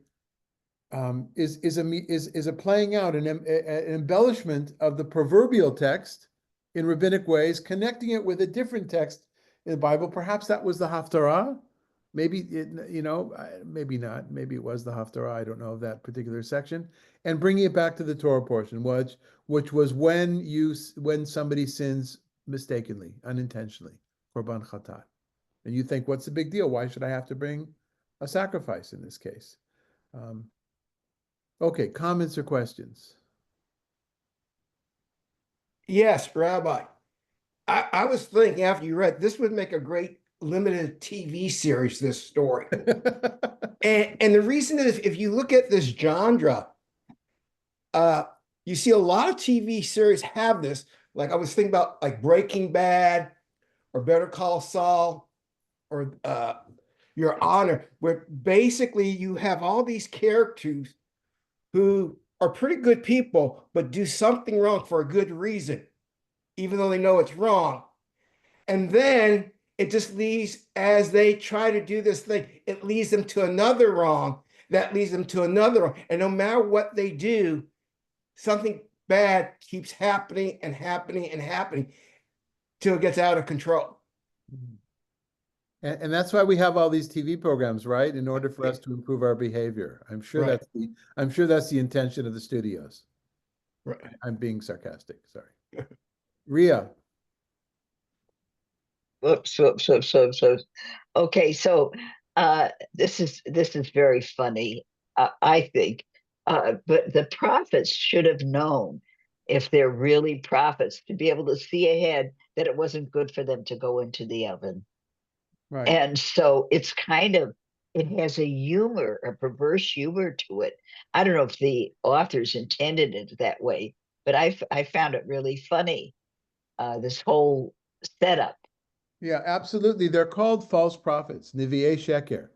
[SPEAKER 2] playing out, an embellishment of the proverbial text in rabbinic ways, connecting it with a different text in the Bible. Perhaps that was the Haftarah. Maybe maybe not. Maybe it was the Haftarah. I don't know that particular section, and bringing it back to the Torah portion, which was when somebody sins mistakenly, unintentionally, korban chatat, and you think, what's the big deal? Why should I have to bring a sacrifice in this case? Okay, comments or questions?
[SPEAKER 5] Yes, Rabbi. I was thinking after you read, this would make a great limited TV series, this story. And the reason is, if you look at this genre, you see a lot of TV series have this. Like I was thinking about like Breaking Bad or Better Call Saul or Your Honor, where basically you have all these characters who are pretty good people, but do something wrong for a good reason, even though they know it's wrong. And then it just leads, as they try to do this thing, it leads them to another wrong. That leads them to another wrong. And no matter what they do, something bad keeps happening and happening and happening till it gets out of control.
[SPEAKER 2] And that's why we have all these TV programs, right? In order for us to improve our behavior. I'm sure
[SPEAKER 5] Right.
[SPEAKER 2] that's the intention of the studios.
[SPEAKER 5] Right.
[SPEAKER 2] I'm being sarcastic. Sorry. Ria.
[SPEAKER 3] Whoops. Okay, so this is very funny, I think. But the prophets should have known, if they're really prophets, to be able to see ahead that it wasn't good for them to go into the oven.
[SPEAKER 2] Right.
[SPEAKER 3] And so it has a humor, a perverse humor to it. I don't know if the authors intended it that way, but I found it really funny, this whole setup.
[SPEAKER 2] Yeah, absolutely. They're called false prophets, Nevi'ei Sheker.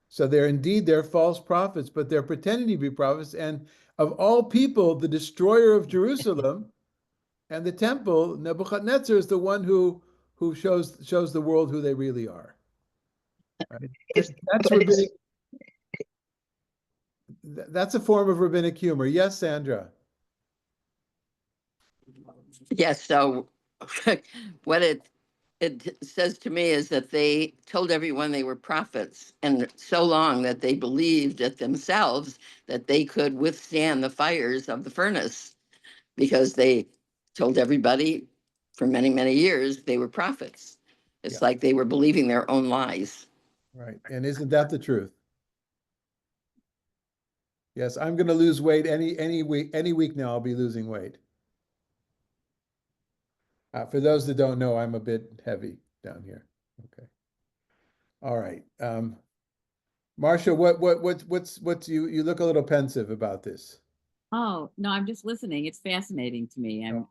[SPEAKER 2] So they're false prophets, but they're pretending to be prophets. And of all people, the destroyer of Jerusalem and the temple, Nebuchadnezzar, is the one who shows the world who they really are. Right?
[SPEAKER 3] It's,
[SPEAKER 2] That's
[SPEAKER 3] but it's,
[SPEAKER 2] rabbinic. That's a form of rabbinic humor. Yes, Sandra.
[SPEAKER 6] Yes, so what it says to me is that they told everyone they were prophets, and so long that they believed it themselves that they could withstand the fires of the furnace, because they told everybody for many, many years they were prophets. It's
[SPEAKER 2] Yeah.
[SPEAKER 6] like they were believing their own lies.
[SPEAKER 2] Right. And isn't that the truth? Yes, I'm going to lose weight any week now. I'll be losing weight. For those that don't know, I'm a bit heavy down here. Okay. All right. Marcia, what's you look a little pensive about this.
[SPEAKER 1] Oh, no, I'm just listening. It's fascinating to me.
[SPEAKER 2] Oh.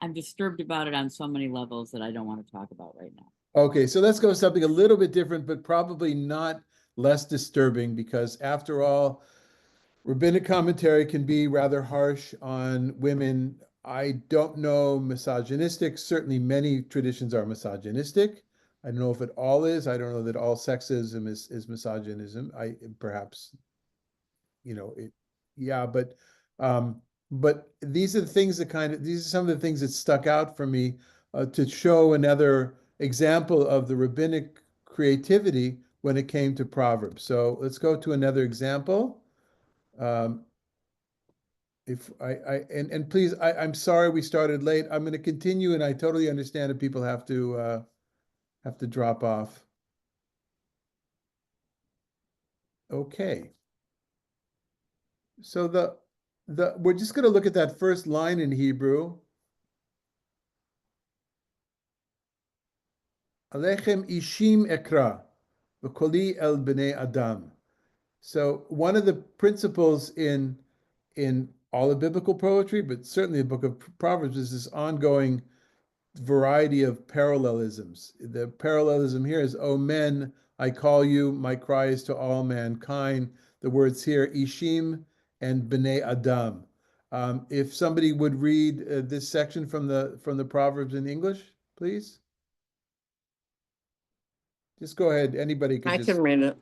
[SPEAKER 1] I'm disturbed about it on so many levels that I don't want to talk about right now.
[SPEAKER 2] Okay, so let's go with something a little bit different, but probably not less disturbing, because after all, rabbinic commentary can be rather harsh on women. I don't know misogynistic. Certainly many traditions are misogynistic. I don't know if it all is. I don't know that all sexism is misogynism. I perhaps, it, yeah, but these are the things these are some of the things that stuck out for me, to show another example of the rabbinic creativity when it came to Proverbs. So let's go to another example. Um, if and please, I'm sorry we started late. I'm going to continue, and I totally understand if people have to drop off. Okay. So we're just going to look at that first line in Hebrew. Alechem ishim ekra, v'koli el bnei adam. So one of the principles in all the biblical poetry, but certainly the Book of Proverbs, is this ongoing variety of parallelisms. The parallelism here is, "O men, I call you, my cry is to all mankind." The words here, Ishim and Bnei Adam. If somebody would read this section from the Proverbs in English, please. Just go ahead. Anybody could
[SPEAKER 6] I
[SPEAKER 2] just,
[SPEAKER 6] can read it.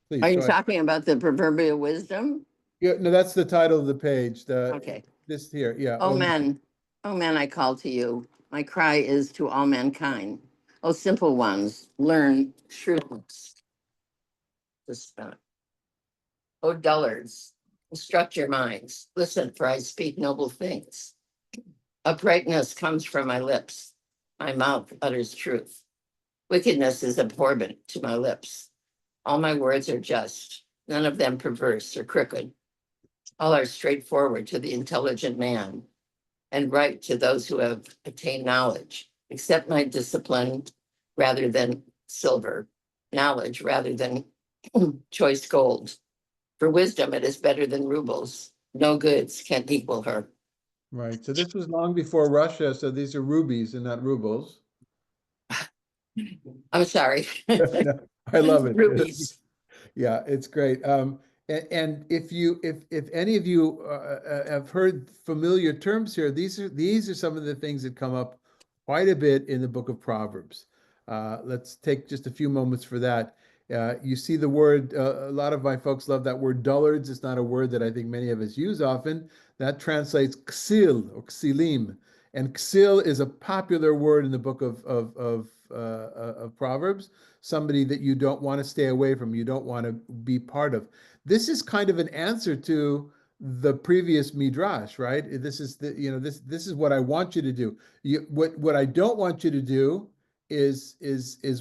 [SPEAKER 2] please
[SPEAKER 6] Are you
[SPEAKER 2] go ahead.
[SPEAKER 6] talking about the proverbial wisdom?
[SPEAKER 2] Yeah, no, that's the title of the page.
[SPEAKER 6] Okay.
[SPEAKER 2] This here, yeah.
[SPEAKER 6] Oh, men, I call to you. My cry is to all mankind. Oh, simple ones, learn shrewdness. Oh, dullards, instruct your minds. Listen, for I speak noble things. Uprightness comes from my lips. My mouth utters truth. Wickedness is abhorrent to my lips. All my words are just, none of them perverse or crooked. All are straightforward to the intelligent man and right to those who have attained knowledge. Accept my discipline rather than silver, knowledge rather than choice gold. For wisdom, it is better than rubles. No goods can equal her.
[SPEAKER 2] Right. So this was long before Russia. So these are rubies and not rubles.
[SPEAKER 6] I'm sorry.
[SPEAKER 2] No, I love it.
[SPEAKER 6] Rubies.
[SPEAKER 2] Yeah, it's great. And if any of you have heard familiar terms here, these are some of the things that come up quite a bit in the Book of Proverbs. Let's take just a few moments for that. You see the word, a lot of my folks love that word dullards. It's not a word that I think many of us use often. That translates ksil or ksilim. And ksil is a popular word in the book of Proverbs, somebody that you don't want to stay away from, you don't want to be part of. This is kind of an answer to the previous Midrash, right? This is this is what I want you to do. What I don't want you to do is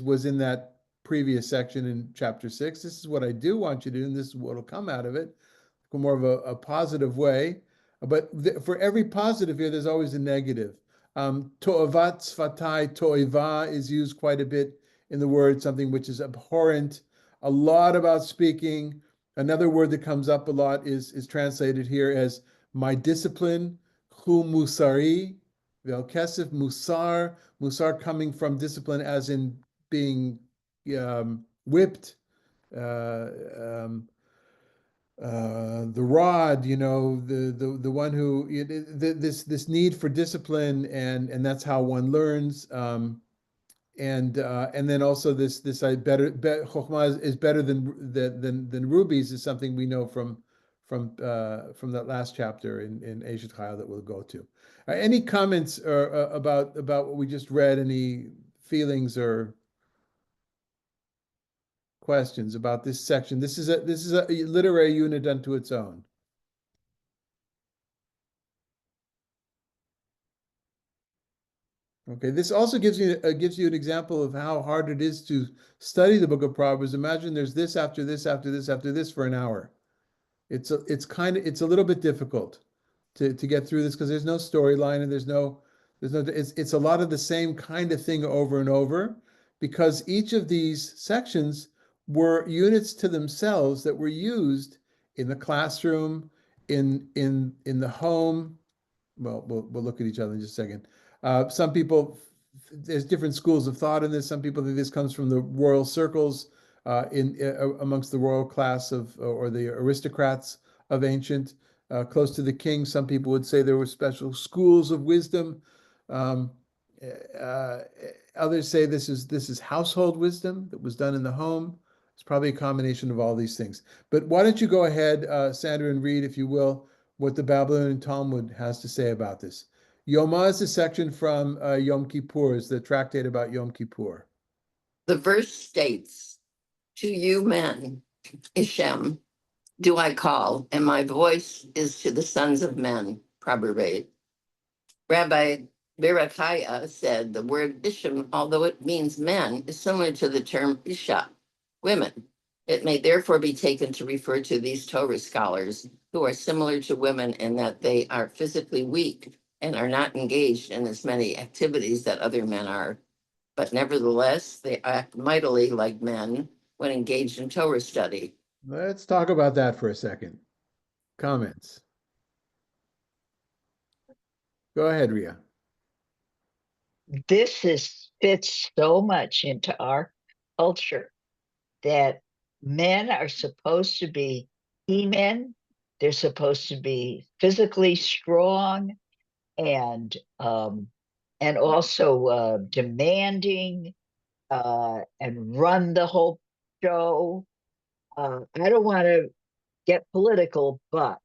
[SPEAKER 2] was in that previous section in chapter 6. This is what I do want you to do, and this is what will come out of it, more of a positive way. But for every positive here, there's always a negative. To'avat sfatai, to'iva is used quite a bit in the word, something which is abhorrent. A lot about speaking. Another word that comes up a lot is translated here as my discipline, hu musari, vel kesef musar, musar coming from discipline as in being whipped, the rod, the one who this need for discipline, and that's how one learns. And then also this I chokhmah is better than rubies is something we know from that last chapter in Eshet Chayil that we'll go to. Any comments about what we just read? Any feelings or questions about this section? This is a literary unit unto its own. Okay, this also gives you an example of how hard it is to study the Book of Proverbs. Imagine there's this after this after this after this for an hour. It's a little bit difficult to get through this because there's no storyline and it's a lot of the same kind of thing over and over. because each of these sections were units to themselves that were used in the classroom, in the home. Well, we'll look at each other in just a second. Some people, there's different schools of thought in this. Some people think this comes from the royal circles amongst the royal class of, or the aristocrats of ancient, close to the king. Some people would say there were special schools of wisdom. Um, Others say this is household wisdom that was done in the home. It's probably a combination of all these things. But why don't you go ahead, Sandra, and read, if you will, what the Babylonian Talmud has to say about this. Yoma is a section from Yom Kippur, is the tractate about Yom Kippur.
[SPEAKER 6] The verse states, "To you men, Ishem, do I call, and my voice is to the sons of men." Proverb 8. Rabbi Berechiah said the word Ishim, although it means men, is similar to the term Isha, women. It may therefore be taken to refer to these Torah scholars who are similar to women in that they are physically weak and are not engaged in as many activities that other men are. But nevertheless, they act mightily like men when engaged in Torah study.
[SPEAKER 2] Let's talk about that for a second. Comments? Go ahead, Ria.
[SPEAKER 3] Fits so much into our culture that men are supposed to be he-men. They're supposed to be physically strong and also demanding and run the whole show. I don't want to get political, but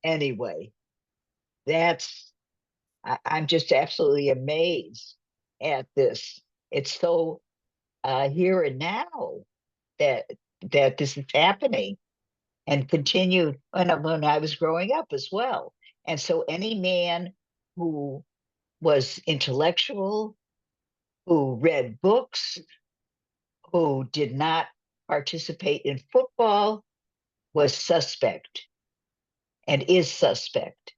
[SPEAKER 3] anyway, I'm just absolutely amazed at this. It's so here and now that this is happening and continued when I was growing up as well. And so any man who was intellectual, who read books, who did not participate in football was suspect and is suspect.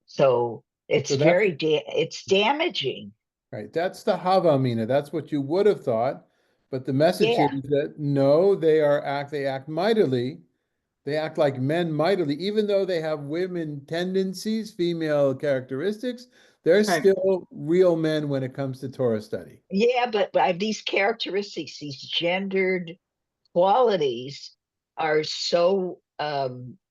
[SPEAKER 3] So it's
[SPEAKER 2] So that's
[SPEAKER 3] it's damaging.
[SPEAKER 2] right. That's the Havamina. That's what you would have thought. But the message
[SPEAKER 3] Yeah.
[SPEAKER 2] is that no, they act mightily. They act like men mightily, even though they have women tendencies, female characteristics, they're
[SPEAKER 4] Right.
[SPEAKER 2] still real men when it comes to Torah study.
[SPEAKER 3] Yeah, but these characteristics, these gendered qualities are so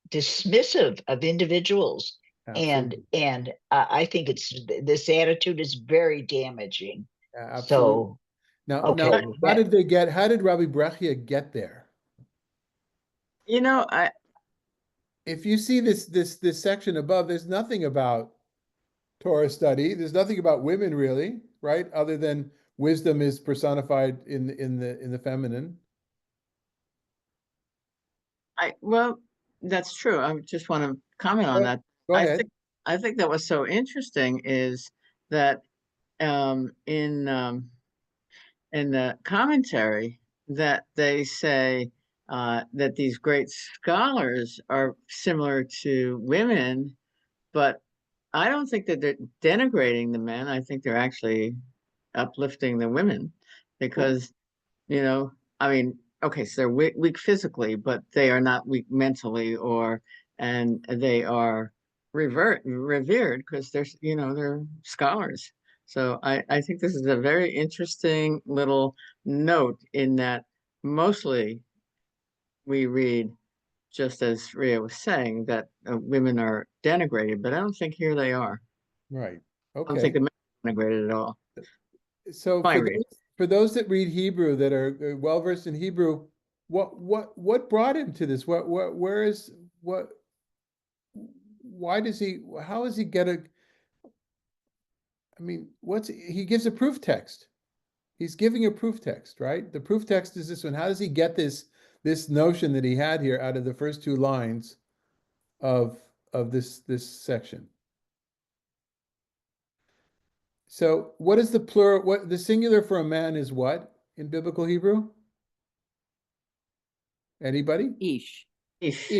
[SPEAKER 3] dismissive of individuals.
[SPEAKER 2] Absolutely.
[SPEAKER 3] And I think this attitude is very damaging.
[SPEAKER 2] Absolutely.
[SPEAKER 3] So
[SPEAKER 2] Now,
[SPEAKER 3] okay,
[SPEAKER 2] how did Rabbi Brechia get there?
[SPEAKER 4] You know,
[SPEAKER 2] If you see this section above, there's nothing about Torah study. There's nothing about women really, right? Other than wisdom is personified in the feminine.
[SPEAKER 4] well, that's true. I just want to comment on that.
[SPEAKER 2] Go ahead.
[SPEAKER 4] I think that what's so interesting is that in the commentary that they say that these great scholars are similar to women, but I don't think that they're denigrating the men. I think they're actually uplifting the women because, you know, I mean, okay, so they're weak physically, but they are not weak mentally, and they are revered because they're scholars. So I think this is a very interesting little note in that mostly we read, just as Ria was saying, that women are denigrated, but I don't think here they are.
[SPEAKER 2] Right.
[SPEAKER 4] I don't think
[SPEAKER 2] Okay.
[SPEAKER 4] the men are denigrated at all.
[SPEAKER 2] So
[SPEAKER 4] My read.
[SPEAKER 2] for those that read Hebrew that are well versed in Hebrew, what brought him to this? Why does he? How does he get a? I mean, he gives a proof text. He's giving a proof text, right? The proof text is this one. How does he get this notion that he had here out of the first two lines of this section? So what is the plural? What the singular for a man is what in biblical Hebrew? Anybody?
[SPEAKER 1] Ish.
[SPEAKER 4] Ish.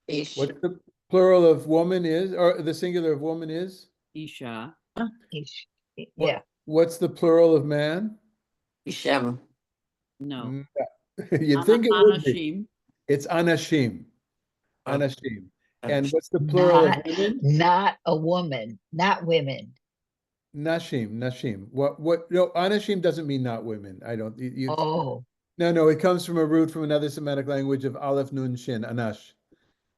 [SPEAKER 6] Ish.
[SPEAKER 2] What the plural of woman is, or the singular of woman is?
[SPEAKER 1] Isha.
[SPEAKER 3] yeah.
[SPEAKER 2] What's the plural of man?
[SPEAKER 6] Ishem.
[SPEAKER 1] No.
[SPEAKER 2] Mm, You'd think it would be.
[SPEAKER 1] Anashim.
[SPEAKER 2] It's anashim.
[SPEAKER 5] Oh.
[SPEAKER 2] Anashim.
[SPEAKER 6] Uh,
[SPEAKER 2] And what's the plural of women?
[SPEAKER 3] Not a woman, not women.
[SPEAKER 2] Nashim, nashim. What, no, anashim doesn't mean not women. I don't,
[SPEAKER 3] Oh,
[SPEAKER 2] no, it comes from a root from another Semitic language of aleph, nun, shin, anash.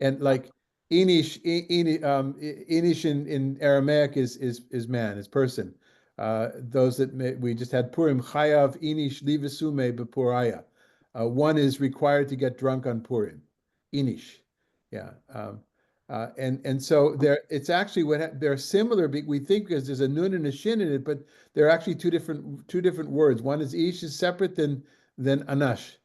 [SPEAKER 2] And like inish in Aramaic is man, is person. Those that we just had Purim, chayav inish livasume bepuraya. One is required to get drunk on Purim, inish. Yeah. And so it's actually they're similar. We think because there's a nun and a shin in it, but they're actually two different words. One is ish is separate than anash.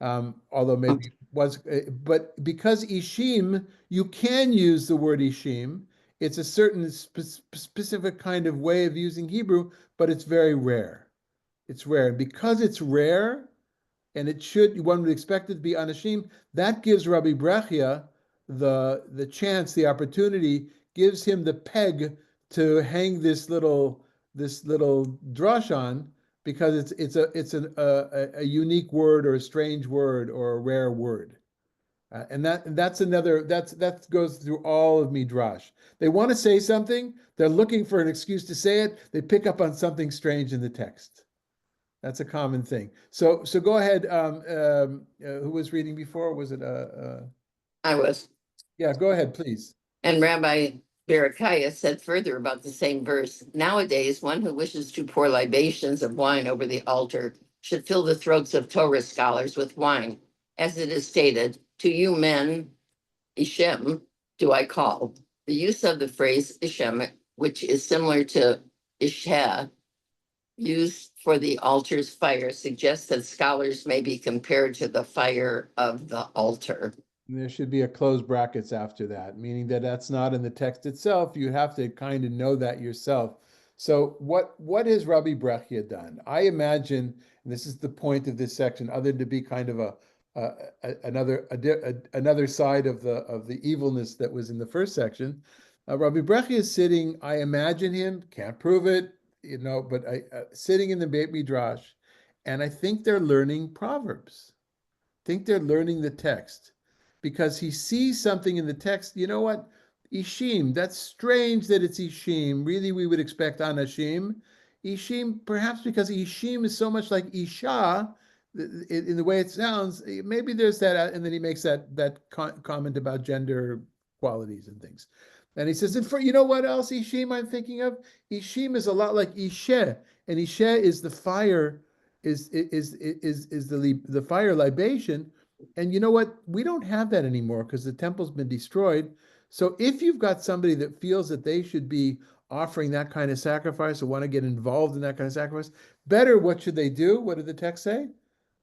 [SPEAKER 2] Although maybe was, but because ishim, you can use the word ishim. It's a certain specific kind of way of using Hebrew, but it's very rare. It's rare. And because it's rare, and one would expect it to be anashim, that gives Rabbi Brechia the chance, the opportunity, gives him the peg to hang this little drush on, because it's a unique word or a strange word or a rare word. And that goes through all of Midrash. They want to say something, they're looking for an excuse to say it, they pick up on something strange in the text. That's a common thing. So go ahead. Who was reading before? Was it
[SPEAKER 6] I was.
[SPEAKER 2] Yeah, go ahead, please.
[SPEAKER 6] And Rabbi Berechiah said further about the same verse. Nowadays, one who wishes to pour libations of wine over the altar should fill the throats of Torah scholars with wine. As it is stated, to you men, Ishem, do I call. The use of the phrase Ishem, which is similar to Ishah, used for the altar's fire, suggests that scholars may be compared to the fire of the altar.
[SPEAKER 2] And there should be a closed brackets after that, meaning that that's not in the text itself. You have to kind of know that yourself. So what has Rabbi Brechia done? I imagine, and this is the point of this section, other than to be kind of another side of the evilness that was in the first section. Rabbi Brechia is sitting. I imagine him. Can't prove it, but sitting in the Beit Midrash, and I think they're learning Proverbs. I think they're learning the text, because he sees something in the text. You know what? Ishim, that's strange that it's Ishim. Really, we would expect Anashim. Ishim, perhaps because Ishim is so much like Isha, in the way it sounds, maybe there's that, and then he makes that comment about gender qualities and things. And he says, and you know what else Ishim I'm thinking of? Ishim is a lot like Ishe, and Ishe is the fire, is the fire libation. And you know what? We don't have that anymore because the temple's been destroyed. So if you've got somebody that feels that they should be offering that kind of sacrifice or want to get involved in that kind of sacrifice, better, what should they do? What did the text say?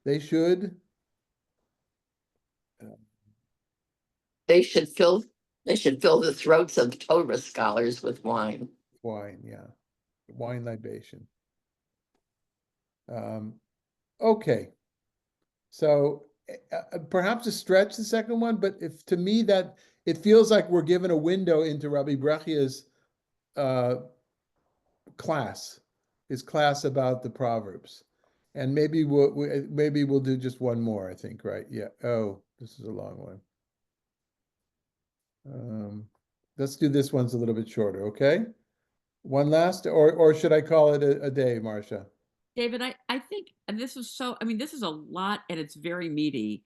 [SPEAKER 2] They should
[SPEAKER 6] They should fill the throats of Torah scholars with wine.
[SPEAKER 2] wine, yeah. Wine libation. Okay. So perhaps a stretch, the second one, but if to me that it feels like we're given a window into Rabbi Brechia's his class about the Proverbs, and maybe we'll do just one more. I think, right? Yeah. Oh, this is a long one. Let's do this one's a little bit shorter. Okay. One last, or should I call it a day, Marcia?
[SPEAKER 1] David, I think, and this is this is a lot and it's very meaty.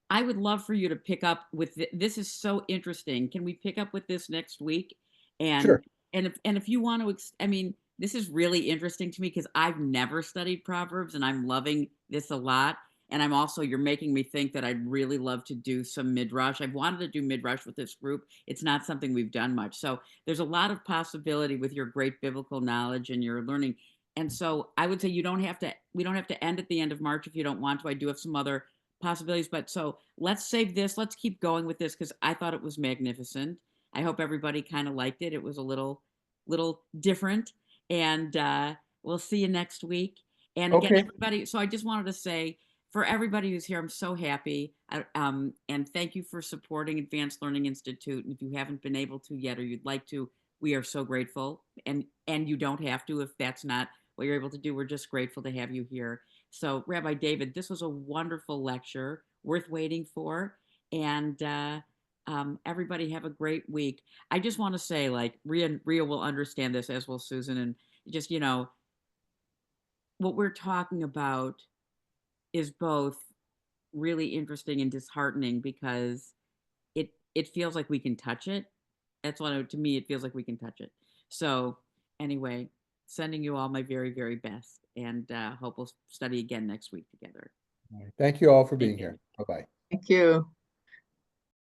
[SPEAKER 1] I would love for you to pick up with this is so interesting. Can we pick up with this next week? And
[SPEAKER 2] Sure.
[SPEAKER 1] if you want to, this is really interesting to me because I've never studied Proverbs and I'm loving this a lot. And you're making me think that I'd really love to do some Midrash. I've wanted to do Midrash with this group. It's not something we've done much. So there's a lot of possibility with your great biblical knowledge and your learning. And so I would say we don't have to end at the end of March if you don't want to. I do have some other possibilities, but so let's save this. Let's keep going with this because I thought it was magnificent. I hope everybody kind of liked it. It was a little different, and we'll see you next week. And again,
[SPEAKER 2] Okay.
[SPEAKER 1] everybody. So I just wanted to say for everybody who's here, I'm so happy, and thank you for supporting Advanced Learning Institute. And if you haven't been able to yet, or you'd like to, we are so grateful. And you don't have to if that's not what you're able to do. We're just grateful to have you here. So, Rabbi David, this was a wonderful lecture, worth waiting for. And everybody have a great week. I just want to say, like, Ria will understand this, as will Susan. And just, what we're talking about is both really interesting and disheartening because it feels like we can touch it. That's what to me it feels like we can touch it. So anyway, sending you all my very, very best, and hope we'll study again next week together.
[SPEAKER 2] Thank you all for being
[SPEAKER 1] you.
[SPEAKER 2] here. Bye-bye.
[SPEAKER 4] Thank you.